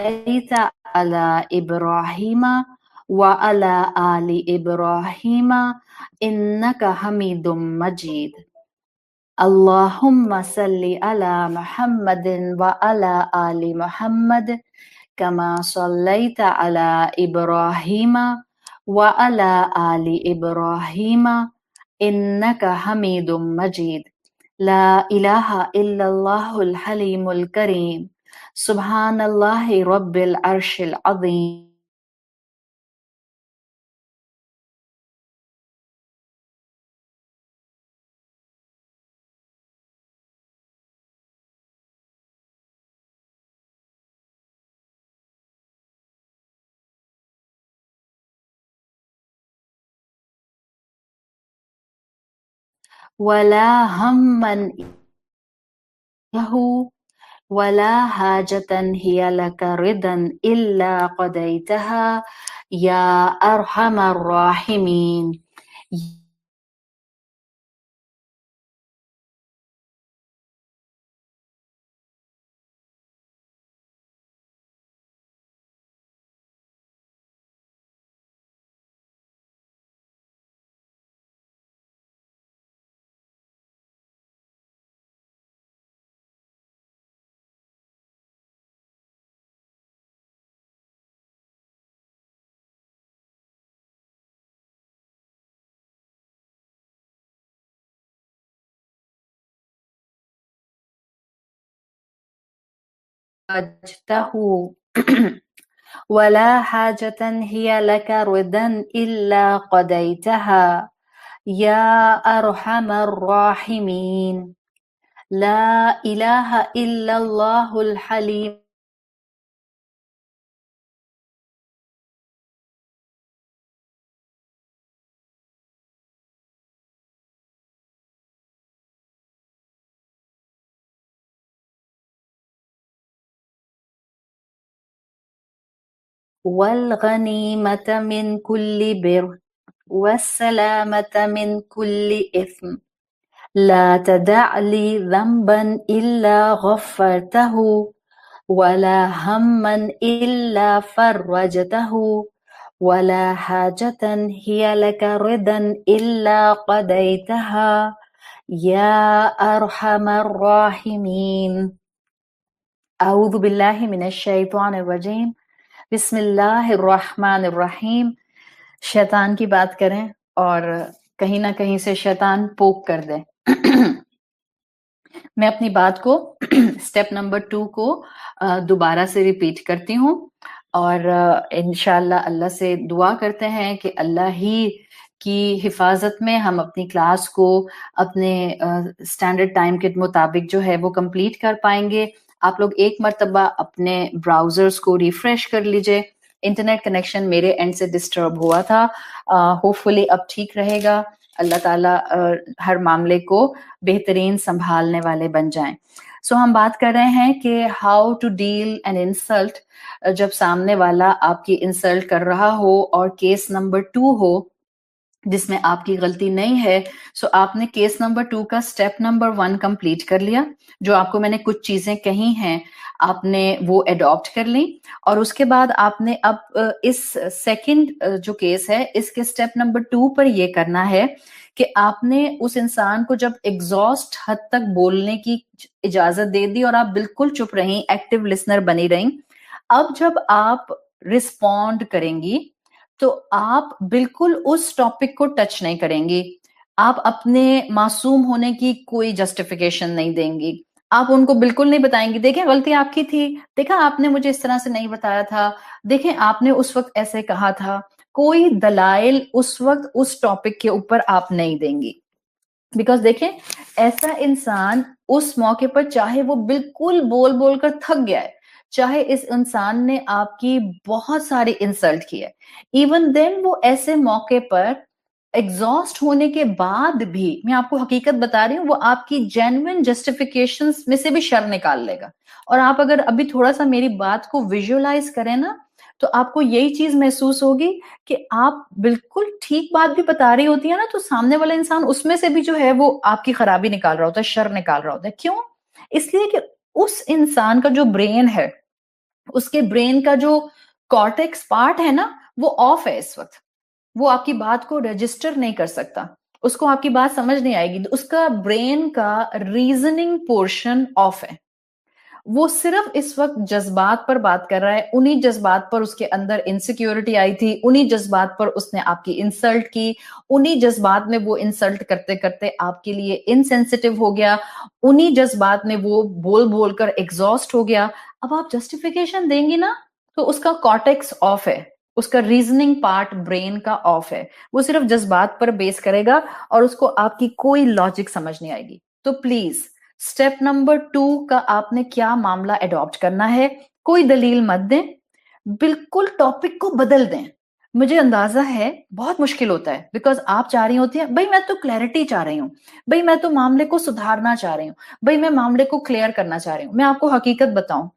صليت على إبراهيم وعلى آل إبراهيم إنك حميد مجيد. اللهم صل على محمد وعلى آل محمد كما صليت على إبراهيم وعلى آل إبراهيم إنك حميد مجيد. لا إله إلا الله الحليم الكريم سبحان الله رب العرش العظيم. ولا هما له ولا حاجة هي لك رضا إلا قضيتها يا أرحم الراحمين. وجهته ولا حاجة هي لك رضا إلا قضيتها يا أرحم الراحمين. لا إله إلا الله الحليم والغنيمة من كل بر والسلامة من كل إثم. لا تدع لي ذنبا إلا غفرته ولا هما إلا فرجته ولا حاجة هي لك رضا إلا قضيتها يا أرحم الراحمين. أعوذ بالله من الشیطان الرجیم بسم اللہ الرحمن الرحیم. شیطان کی بات کریں اور کہیں نہ کہیں سے شیطان پوک کر دے. میں اپنی بات کو سٹیپ نمبر 2 کو دوبارہ سے ریپیٹ کرتی ہوں اور انشاءاللہ اللہ سے دعا کرتے ہیں کہ اللہ ہی کی حفاظت میں ہم اپنی کلاس کو اپنے سٹینڈرڈ ٹائم کے مطابق جو ہے وہ کمپلیٹ کر پائیں گے. آپ لوگ ایک مرتبہ اپنے براؤزرز کو ریفریش کر لیجئے. انٹرنیٹ کنیکشن میرے اینڈ سے ڈسٹرب ہوا تھا، ہوپ فلی اب ٹھیک رہے گا. اللہ تعالیٰ ہر معاملے کو بہترین سنبھالنے والے بن جائیں. سو ہم بات کر رہے ہیں کہ how to deal an insult. جب سامنے والا آپ کی انسلٹ کر رہا ہو اور کیس نمبر 2 ہو جس میں آپ کی غلطی نہیں ہے، سو آپ نے کیس نمبر 2 کا سٹیپ نمبر 1 کمپلیٹ کر لیا. جو آپ کو میں نے کچھ چیزیں کہی ہیں آپ نے وہ ایڈاپٹ کر لیں، اور اس کے بعد آپ نے اب اس سیکنڈ جو کیس ہے اس کے سٹیپ نمبر 2 پر یہ کرنا ہے کہ آپ نے اس انسان کو جب ایگزاسٹ حد تک بولنے کی اجازت دے دی اور آپ بالکل چپ رہیں، ایکٹیو لسنر بنی رہیں. اب جب آپ رسپونڈ کریں گی تو آپ بالکل اس ٹاپک کو ٹچ نہیں کریں گی. آپ اپنے معصوم ہونے کی کوئی جسٹیفیکیشن نہیں دیں گی. آپ ان کو بالکل نہیں بتائیں گی دیکھیں غلطی آپ کی تھی، دیکھا آپ نے مجھے اس طرح سے نہیں بتایا تھا، دیکھیں آپ نے اس وقت ایسے کہا تھا. کوئی دلائل اس وقت اس ٹاپک کے اوپر آپ نہیں دیں گی. بیکاز دیکھیں ایسا انسان اس موقع پر چاہے وہ بالکل بول بول کر تھک گیا ہے، چاہے اس انسان نے آپ کی بہت ساری انسلٹ کی ہے، ایون دین وہ ایسے موقع پر ایگزاسٹ ہونے کے بعد بھی، میں آپ کو حقیقت بتا رہی ہوں، وہ آپ کی جینوئن جسٹیفیکیشنز میں سے بھی شر نکال لے گا. اور آپ اگر ابھی تھوڑا سا میری بات کو ویژولائز کریں نا تو آپ کو یہی چیز محسوس ہوگی کہ آپ بالکل ٹھیک بات بھی بتا رہی ہوتی ہے نا تو سامنے والا انسان اس میں سے بھی جو ہے وہ آپ کی خرابی نکال رہا ہوتا ہے، شر نکال رہا ہوتا ہے. کیوں؟ اس لیے کہ اس انسان کا جو برین ہے اس کے برین کا جو کارٹیکس پارٹ ہے نا وہ آف ہے اس وقت, وہ آپ کی بات کو رجسٹر نہیں کر سکتا, اس کو آپ کی بات سمجھ نہیں آئے گی, اس کا برین کا ریزننگ پورشن آف ہے, وہ صرف اس وقت جذبات پر بات کر رہا ہے, انہی جذبات پر اس کے اندر انسیکیورٹی آئی تھی, انہی جذبات پر اس نے آپ کی انسلٹ کی, انہی جذبات میں وہ انسلٹ کرتے کرتے آپ کے لیے انسینسٹیو ہو گیا, انہی جذبات میں وہ بول بول کر ایگزاسٹ ہو گیا. اب آپ جسٹیفیکیشن دیں گی نا تو اس کا کارٹیکس آف ہے, اس کا ریزننگ پارٹ برین کا آف ہے, وہ صرف جذبات پر بیس کرے گا اور اس کو آپ کی کوئی لاجک سمجھ نہیں آئے گی. تو پلیز اسٹیپ نمبر 2 کا آپ نے کیا معاملہ اڈاپٹ کرنا ہے, کوئی دلیل مت دیں, بالکل ٹاپک کو بدل دیں. مجھے اندازہ ہے بہت مشکل ہوتا ہے, بیکاز آپ چاہ رہی ہوتی ہیں بھائی میں تو کلیئرٹی چاہ رہی ہوں, بھائی میں تو معاملے کو سدھارنا چاہ رہی ہوں, بھائی میں معاملے کو کلیئر کرنا چاہ رہی ہوں. میں آپ کو حقیقت بتاؤں,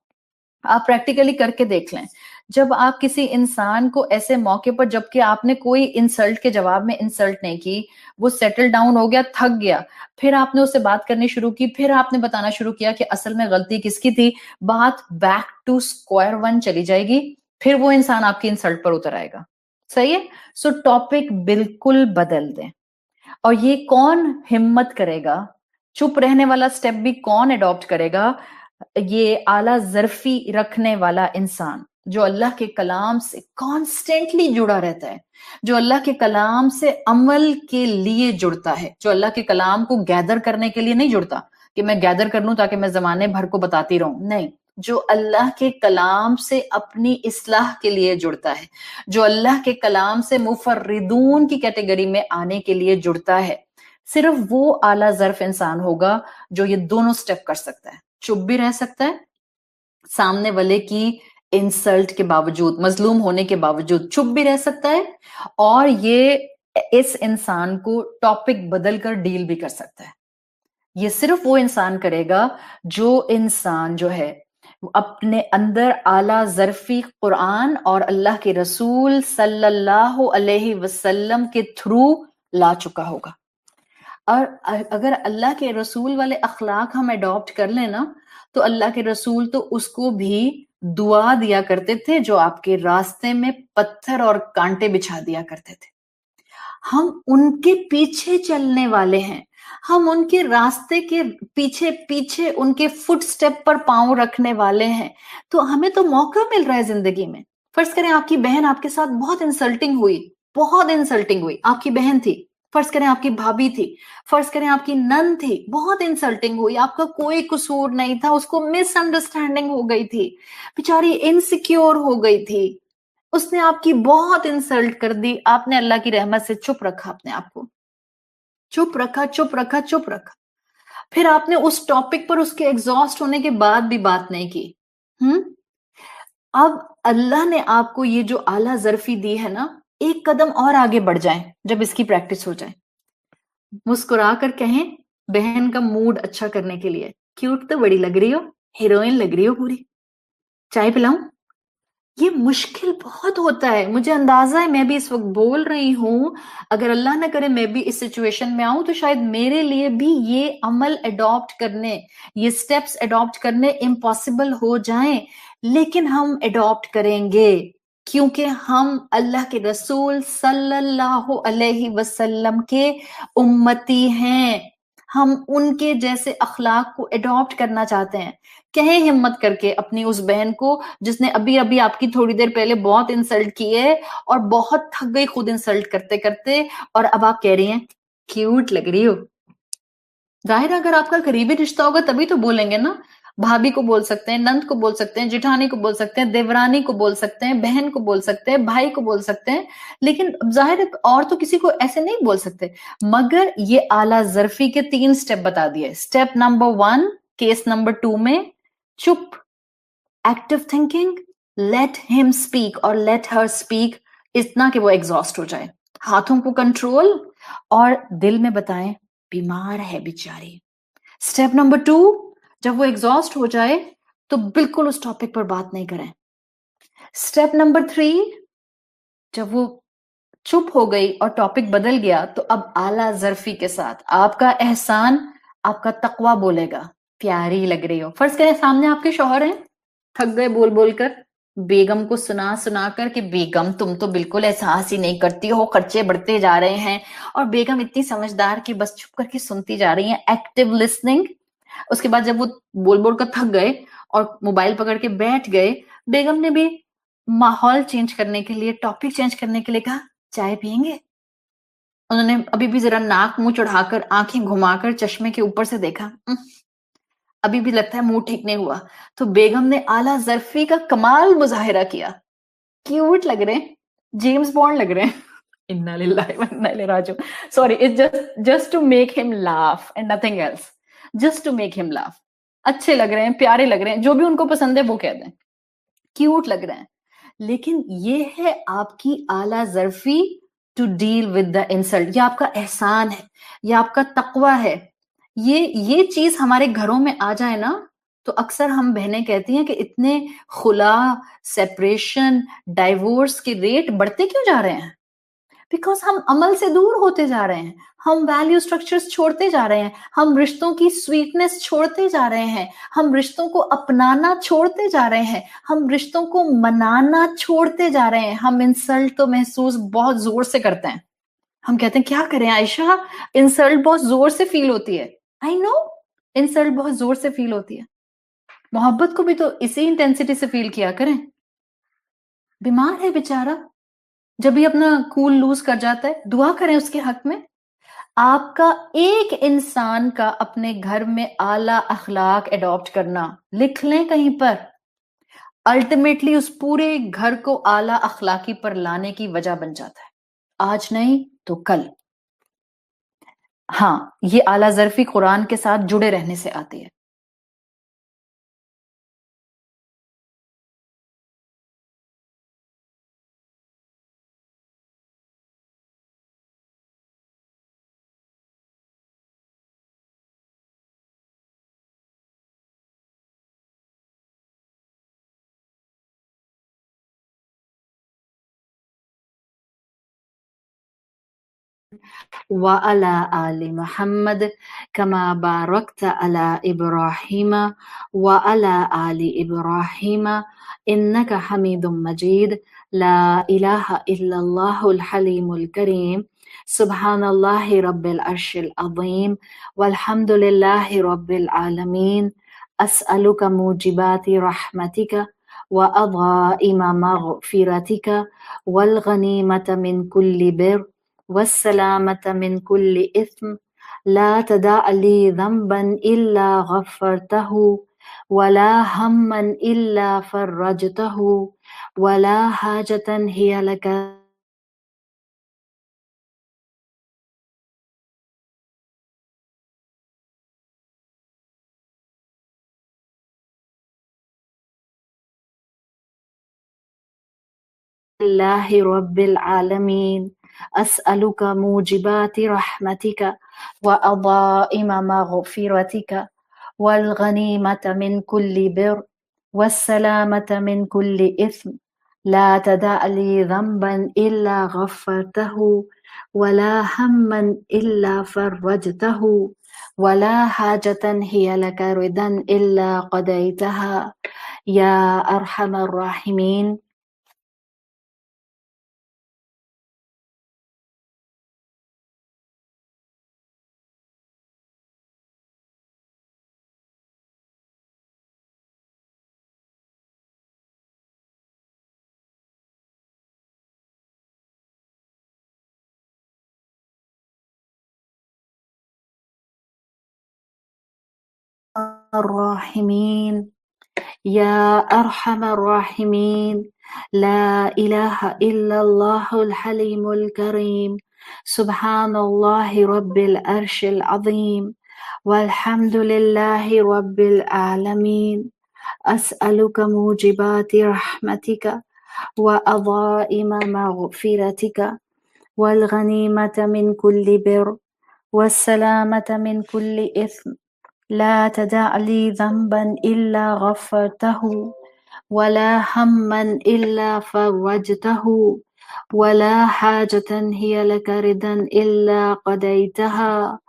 آپ پریکٹیکلی کر کے دیکھ لیں, جب آپ کسی انسان کو ایسے موقع پر, جبکہ آپ نے کوئی انسلٹ کے جواب میں انسلٹ نہیں کی, وہ سیٹل ڈاؤن ہو گیا, تھک گیا, پھر آپ نے اس سے بات کرنی شروع کی, پھر آپ نے بتانا شروع کیا کہ اصل میں غلطی کس کی تھی, بات بیک ٹو اسکوائر ون چلی جائے گی, پھر وہ انسان آپ کی انسلٹ پر اتر آئے گا. صحیح ہے؟ سو ٹاپک بالکل بدل دیں. اور یہ کون ہمت کرے گا, چپ رہنے والا سٹیپ بھی کون اڈاپٹ کرے گا, یہ اعلیٰ ظرفی رکھنے والا انسان جو اللہ کے کلام سے کانسٹینٹلی جڑا رہتا ہے, جو اللہ کے کلام سے عمل کے لیے جڑتا ہے, جو اللہ کے کلام کو گیدر کرنے کے لیے نہیں جڑتا کہ میں گیدر کر لوں تاکہ میں زمانے بھر کو بتاتی رہوں, نہیں, جو اللہ کے کلام سے اپنی اصلاح کے لیے جڑتا ہے, جو اللہ کے کلام سے مفردون کی کیٹیگری میں آنے کے لیے جڑتا ہے, صرف وہ اعلیٰ ظرف انسان ہوگا جو یہ دونوں سٹیپ کر سکتا ہے. چپ بھی رہ سکتا ہے سامنے والے کی انسلٹ کے باوجود, مظلوم ہونے کے باوجود چپ بھی رہ سکتا ہے, اور یہ اس انسان کو ٹاپک بدل کر ڈیل بھی کر سکتا ہے. یہ صرف وہ انسان کرے گا جو انسان جو ہے اپنے اندر اعلیٰ ظرفی قرآن اور اللہ کے رسول صلی اللہ علیہ وسلم کے تھرو لا چکا ہوگا. اور اگر اللہ کے رسول والے اخلاق ہم اڈاپٹ کر لیں نا, تو اللہ کے رسول تو اس کو بھی دعا دیا کرتے تھے جو آپ کے راستے میں پتھر اور کانٹے بچھا دیا کرتے تھے. ہم ان کے پیچھے چلنے والے ہیں, ہم ان کے راستے کے پیچھے پیچھے ان کے فٹ سٹیپ پر پاؤں رکھنے والے ہیں. تو ہمیں تو موقع مل رہا ہے زندگی میں. فرض کریں آپ کی بہن آپ کے ساتھ بہت انسلٹنگ ہوئی, بہت انسلٹنگ ہوئی, آپ کی بہن تھی, فرض کریں آپ کی بھابھی تھی, فرض کریں آپ کی نند تھی, بہت انسلٹنگ ہوئی, آپ کا کوئی قصور نہیں تھا, اس کو مس انڈرسٹینڈنگ ہو گئی تھی, بیچاری انسیکیور ہو گئی تھی, اس نے آپ کی بہت انسلٹ کر دی, آپ نے اللہ کی رحمت سے چپ رکھا, اپنے آپ کو چپ رکھا, چپ رکھا, چپ رکھا, پھر آپ نے اس ٹاپک پر اس کے ایگزاسٹ ہونے کے بعد بھی بات نہیں کی. اب اللہ نے آپ کو یہ جو اعلیٰ ظرفی دی ہے نا, ایک قدم اور آگے بڑھ جائیں جب اس کی پریکٹس ہو جائے, مسکرا کر کہیں بہن کا موڈ اچھا کرنے کے لیے, کیوٹ تو بڑی لگ رہی ہو, ہیروئن لگ رہی ہو پوری, چائے پلاؤں. یہ مشکل بہت ہوتا ہے, مجھے اندازہ ہے, میں بھی اس وقت بول رہی ہوں, اگر اللہ نہ کرے میں بھی اس سچویشن میں آؤں تو شاید میرے لیے بھی یہ عمل اڈاپٹ کرنے, یہ سٹیپس اڈاپٹ کرنے امپاسبل ہو جائیں, لیکن ہم اڈاپٹ کریں گے کیونکہ ہم اللہ کے رسول صلی اللہ علیہ وسلم کے امتی ہیں, ہم ان کے جیسے اخلاق کو اڈاپٹ کرنا چاہتے ہیں. کہیں ہمت کر کے اپنی اس بہن کو جس نے ابھی ابھی آپ کی تھوڑی دیر پہلے بہت انسلٹ کی ہے اور بہت تھک گئی خود انسلٹ کرتے کرتے, اور اب آپ کہہ رہی ہیں کیوٹ لگ رہی ہو. ظاہر اگر آپ کا قریبی رشتہ ہوگا تبھی تو بولیں گے نا, بھابھی کو بول سکتے ہیں, نند کو بول سکتے ہیں, جٹھانی کو بول سکتے ہیں, دیورانی کو بول سکتے ہیں, بہن کو بول سکتے ہیں, بھائی کو بول سکتے ہیں, لیکن ظاہر اور تو کسی کو ایسے نہیں بول سکتے. مگر یہ اعلیٰ ظرفی کے 3 سٹیپ بتا دیے. سٹیپ نمبر 1 کیس نمبر 2 میں چپ, ایکٹیو تھنکنگ, لیٹ ہم اسپیک اور لیٹ ہر اسپیک, اتنا کہ وہ ایگزاسٹ ہو جائے, ہاتھوں کو کنٹرول, اور دل میں بتائیں بیمار ہے بیچاری. سٹیپ نمبر 2 جب وہ ایگزاسٹ ہو جائے تو بالکل اس ٹاپک پر بات نہیں کریں. سٹیپ نمبر 3 جب وہ چپ ہو گئی اور ٹاپک بدل گیا تو اب اعلیٰ ظرفی کے ساتھ آپ کا احسان, آپ کا تقویٰ بولے گا پیاری لگ رہی ہو. فرض کریں سامنے آپ کے شوہر ہیں, تھک گئے بول بول کر, بیگم کو سنا سنا کر کہ بیگم تم تو بالکل احساس ہی نہیں کرتی ہو، خرچے بڑھتے جا رہے ہیں، اور بیگم اتنی سمجھدار کہ بس چپ کر کے سنتی جا رہی ہیں، ایکٹیو لسننگ. اس کے بعد جب وہ بول بول کر تھک گئے اور موبائل پکڑ کے بیٹھ گئے، بیگم نے بھی ماحول چینج کرنے کے لیے، ٹاپک چینج کرنے کے لیے کہا چائے پیئیں گے. انہوں نے ابھی بھی ذرا ناک منہ چڑھا کر آنکھیں گھما کر چشمے کے اوپر سے دیکھا، ابھی بھی لگتا ہے منہ ٹھیک نہیں ہوا. تو بیگم نے اعلیٰ ظرفی کا کمال مظاہرہ کیا، کیوٹ لگ رہے ہیں، جیمز بانڈ لگ رہے ہیں. انا للہ و انا الیہ راجعون. Sorry, it's just to make ہم laugh and nothing else. Just to make ہم لاف. اچھے لگ رہے ہیں، پیارے لگ رہے ہیں، جو بھی ان کو پسند ہے وہ کہہ دیں، کیوٹ لگ رہے ہیں. لیکن یہ ہے آپ کی اعلیٰ ظرفی to deal with the insult. یہ آپ کا احسان ہے، یہ آپ کا تقوی ہے. یہ چیز ہمارے گھروں میں آ جائے نا، تو اکثر ہم بہنیں کہتی ہیں کہ اتنے خلا، سیپریشن، ڈائیورس کے ریٹ بڑھتے کیوں جا رہے ہیں؟ بیکاز ہم عمل سے دور ہوتے جا رہے ہیں، ہم ویلیو سٹرکچرز چھوڑتے جا رہے ہیں، ہم رشتوں کی سویٹنس چھوڑتے جا رہے ہیں، ہم رشتوں کو اپنانا چھوڑتے جا رہے ہیں، ہم رشتوں کو منانا چھوڑتے جا رہے ہیں. ہم انسلٹ تو محسوس بہت زور سے کرتے ہیں. ہم کہتے ہیں کیا کریں عائشہ، انسلٹ بہت زور سے فیل ہوتی ہے. آئی نو، انسلٹ بہت زور سے فیل ہوتی ہے. محبت کو بھی تو اسی انٹینسٹی سے فیل کیا کریں. بیمار ہے بیچارہ، جب بھی اپنا کول لوز کر جاتا ہے، دعا کریں اس کے حق میں. آپ کا ایک انسان کا اپنے گھر میں اعلیٰ اخلاق اڈاپٹ کرنا، لکھ لیں کہیں پر، الٹیمیٹلی اس پورے گھر کو اعلیٰ اخلاقی پر لانے کی وجہ بن جاتا ہے. آج نہیں تو کل. ہاں، یہ اعلیٰ ظرفی قرآن کے ساتھ جڑے رہنے سے آتی ہے. وعلى آل محمد كما باركت على إبراهيم وعلى آل إبراهيم إنك حميد مجيد. لا إله إلا الله الحليم الكريم. سبحان الله رب العرش العظيم والحمد لله رب العالمين. أسألك موجبات رحمتك وعظائم مغفرتك والغنيمة من كل بر والسلامة من كل إثم. لا تدع لي ذنبا إلا غفرته ولا هما إلا فرجته ولا حاجة هي لك الله رب العالمين. أسألك موجبات رحمتك وعظائم مغفرتك والغنيمة من كل بر والسلامة من كل إثم. لا تدع لي ذنبا إلا غفرته ولا هما إلا فرجته ولا حاجة هي لك رضا إلا قضيتها يا أرحم الراحمين. الراحمين يا أرحم الراحمين. لا إله إلا الله الحليم الكريم. سبحان الله رب العرش العظيم والحمد لله رب العالمين. أسألك موجبات رحمتك وعظائم مغفرتك والغنيمة من كل بر والسلامة من كل إثم. لا تدع لي ذنبا إلا غفرته ولا هما إلا فرجته ولا حاجة هي لك رضا إلا قضيتها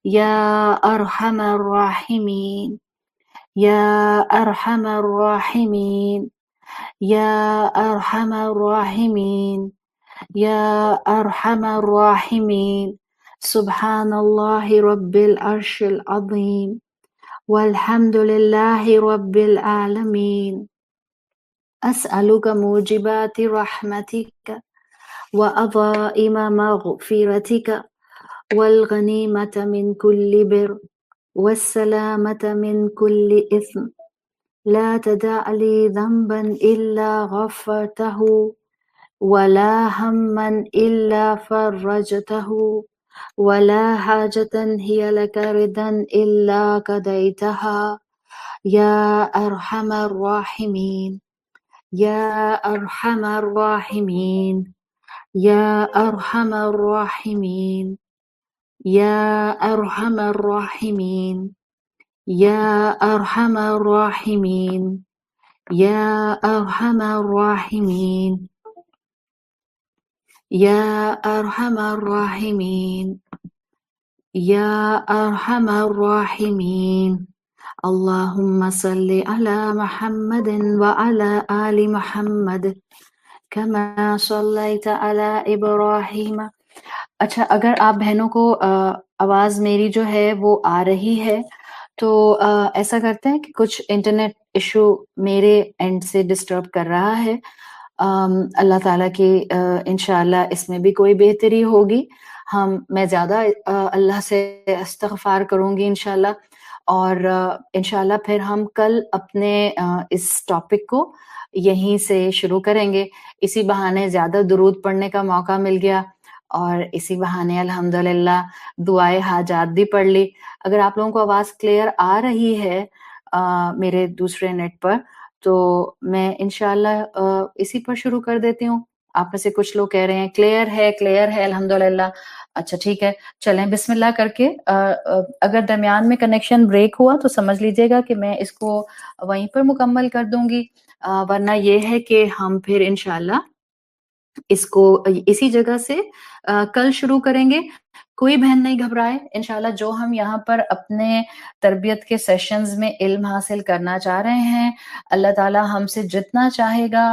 يا أرحم الراحمين. يا أرحم الراحمين. يا أرحم الراحمين يا أرحم الراحمين سبحان الله رب العرش العظيم والحمد لله رب العالمين أسألك موجبات رحمتك وعظائم مغفرتك والغنيمة من كل بر والسلامة من كل إثم لا تدع لي ذنبا إلا غفرته ولا هما إلا فرجته ولا حاجة هي لك ردا إلا قضيتها يا أرحم الراحمين يا أرحم الراحمين يا أرحم الراحمين يا أرحم الراحمين يا أرحم الراحمين يا أرحم الراحمين يا أرحم الراحمين يا أرحم الراحمين اللهم صل على محمد وعلى آل محمد كما صليت على إبراهيم. اچھا اگر آپ بہنوں کو آواز میری جو ہے وہ آ رہی ہے تو ایسا کرتے ہیں کہ کچھ انٹرنیٹ ایشو میرے اینڈ سے ڈسٹرب کر رہا ہے. اللہ تعالیٰ کی انشاءاللہ اس میں بھی کوئی بہتری ہوگی. میں زیادہ اللہ سے استغفار کروں گی انشاءاللہ، اور انشاءاللہ پھر ہم کل اپنے اس ٹاپک کو یہیں سے شروع کریں گے. اسی بہانے زیادہ درود پڑھنے کا موقع مل گیا اور اسی بہانے الحمدللہ دعائے حاجات بھی پڑھ لی. اگر آپ لوگوں کو آواز کلیئر آ رہی ہے میرے دوسرے نیٹ پر تو میں انشاءاللہ اسی پر شروع کر دیتی ہوں. آپ میں سے کچھ لوگ کہہ رہے ہیں کلیئر ہے الحمدللہ. اچھا ٹھیک ہے، چلیں بسم اللہ کر کے. اگر درمیان میں کنیکشن بریک ہوا تو سمجھ لیجیے گا کہ میں اس کو وہیں پر مکمل کر دوں گی، ورنہ یہ ہے کہ ہم پھر انشاءاللہ اس کو اسی جگہ سے کل شروع کریں گے. کوئی بہن نہیں گھبرائے، انشاءاللہ جو ہم یہاں پر اپنے تربیت کے سیشنز میں علم حاصل کرنا چاہ رہے ہیں، اللہ تعالیٰ ہم سے جتنا چاہے گا،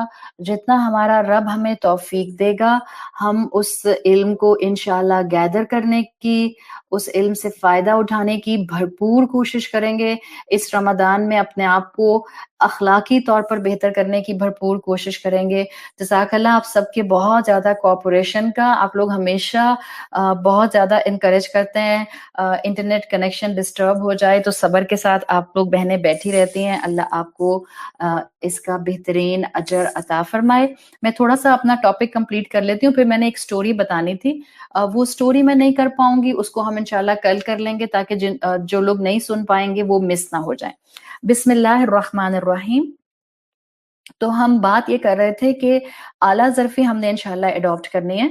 جتنا ہمارا رب ہمیں توفیق دے گا، ہم اس علم کو انشاءاللہ گیدر کرنے کی، اس علم سے فائدہ اٹھانے کی بھرپور کوشش کریں گے. اس رمضان میں اپنے آپ کو اخلاقی طور پر بہتر کرنے کی بھرپور کوشش کریں گے. جزاک اللہ آپ سب کے بہت زیادہ کوآپریشن کا. آپ لوگ ہمیشہ بہت زیادہ انکریج کرتے ہیں. انٹرنیٹ کنیکشن ڈسٹرب ہو جائے تو صبر کے ساتھ آپ لوگ بہنیں بیٹھی رہتی ہیں. اللہ آپ کو اس کا بہترین اجر عطا فرمائے. میں تھوڑا سا اپنا ٹاپک کمپلیٹ کر لیتی ہوں، پھر میں نے ایک سٹوری بتانی تھی، وہ سٹوری میں نہیں کر پاؤں گی، اس کو ہم انشاءاللہ کل کر لیں گے تاکہ جو لوگ نہیں سن پائیں گے وہ مس نہ ہو جائیں. بسم اللہ الرحمن الرحیم. تو ہم بات یہ کر رہے تھے کہ اعلیٰ ظرفی ہم نے انشاءاللہ اڈاپٹ کرنی ہے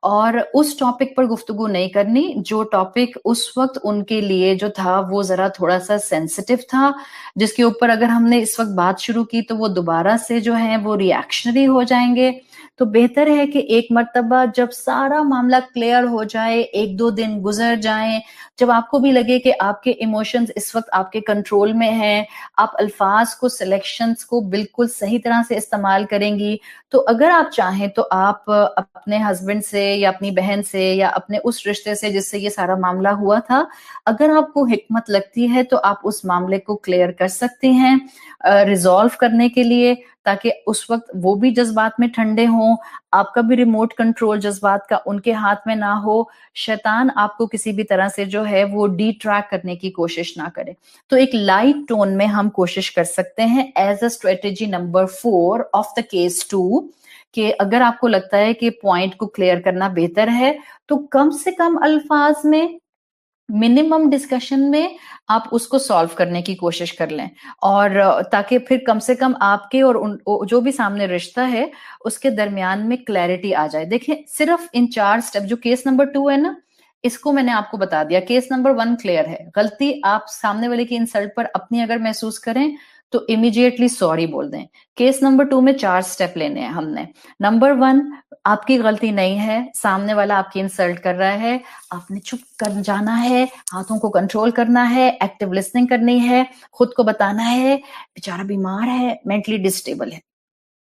اور اس ٹاپک پر گفتگو نہیں کرنی جو ٹاپک اس وقت ان کے لیے جو تھا وہ ذرا تھوڑا سا سینسٹیو تھا، جس کے اوپر اگر ہم نے اس وقت بات شروع کی تو وہ دوبارہ سے جو ہیں وہ ریاکشنری ہو جائیں گے. تو بہتر ہے کہ ایک مرتبہ جب سارا معاملہ کلیئر ہو جائے، ایک دو دن گزر جائیں، جب آپ کو بھی لگے کہ آپ کے ایموشنز اس وقت آپ کے کنٹرول میں ہیں، آپ الفاظ کو سلیکشنز کو بالکل صحیح طرح سے استعمال کریں گی، تو اگر آپ چاہیں تو آپ اپنے ہسبینڈ سے یا اپنی بہن سے یا اپنے اس رشتے سے جس سے یہ سارا معاملہ ہوا تھا، اگر آپ کو حکمت لگتی ہے تو آپ اس معاملے کو کلیئر کر سکتے ہیں ریزالو کرنے کے لیے، تاکہ اس وقت وہ بھی جذبات میں ٹھنڈے ہوں، آپ کا بھی ریموٹ کنٹرول جذبات کا ان کے ہاتھ میں نہ ہو، شیطان آپ کو کسی بھی طرح سے جو ہے وہ ڈی ٹریک کرنے کی کوشش نہ کرے. تو ایک لائٹ ٹون میں ہم کوشش کر سکتے ہیں as a strategy number 4 of the case 2 کہ اگر آپ کو لگتا ہے کہ پوائنٹ کو کلیئر کرنا بہتر ہے تو کم سے کم الفاظ میں، منیمم ڈسکشن میں آپ اس کو سالو کرنے کی کوشش کر لیں، اور تاکہ پھر کم سے کم آپ کے اور جو بھی سامنے رشتہ ہے اس کے درمیان میں کلیئرٹی آ جائے. دیکھیں صرف ان 4 سٹیپ، جو کیس نمبر 2 ہے نا، اس کو میں نے آپ کو بتا دیا. کیس نمبر 1 کلیئر ہے، غلطی آپ سامنے والے کی انسلٹ پر اپنی اگر محسوس کریں تو امیڈیٹلی سوری بول دیں. کیس نمبر 2 میں 4 سٹیپ لینے ہیں ہم نے. نمبر 1، آپ کی غلطی نہیں ہے، سامنے والا آپ کی انسلٹ کر رہا ہے، آپ نے چپ کر جانا ہے، ہاتھوں کو کنٹرول کرنا ہے، ایکٹیو لسننگ کرنی ہے، خود کو بتانا ہے بیچارہ بیمار ہے، مینٹلی ڈسٹیبل ہے.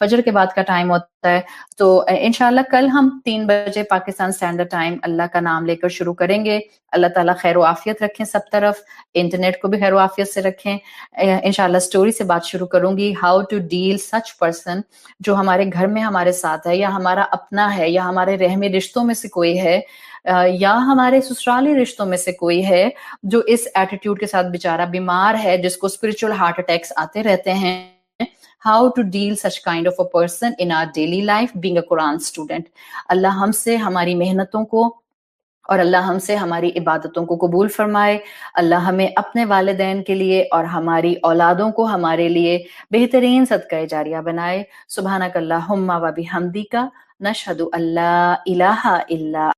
فجر کے بعد کا ٹائم ہوتا ہے. تو انشاءاللہ کل ہم 3 بجے پاکستان اسٹینڈرڈ ٹائم اللہ کا نام لے کر شروع کریں گے. اللہ تعالیٰ خیر و عافیت رکھیں سب طرف, انٹرنیٹ کو بھی خیر و عافیت سے رکھیں. انشاءاللہ سٹوری سے بات شروع کروں گی, how to deal such person جو ہمارے گھر میں ہمارے ساتھ ہے, یا ہمارا اپنا ہے, یا ہمارے رحمی رشتوں میں سے کوئی ہے, یا ہمارے سسرالی رشتوں میں سے کوئی ہے جو اس ایٹیٹیوڈ کے ساتھ بیچارہ بیمار ہے, جس کو اسپرچل ہارٹ اٹیکس آتے رہتے ہیں. How to deal such kind of a person in our daily life being a Quran student. اللہ ہم سے ہماری محنتوں کو اور اللہ ہم سے ہماری عبادتوں کو قبول فرمائے. اللہ ہمیں اپنے والدین کے لیے اور ہماری اولادوں کو ہمارے لیے بہترین صدقہ جاریہ بنائے. سبحانک اللہم و بحمدک نشہد ان لا الہ الا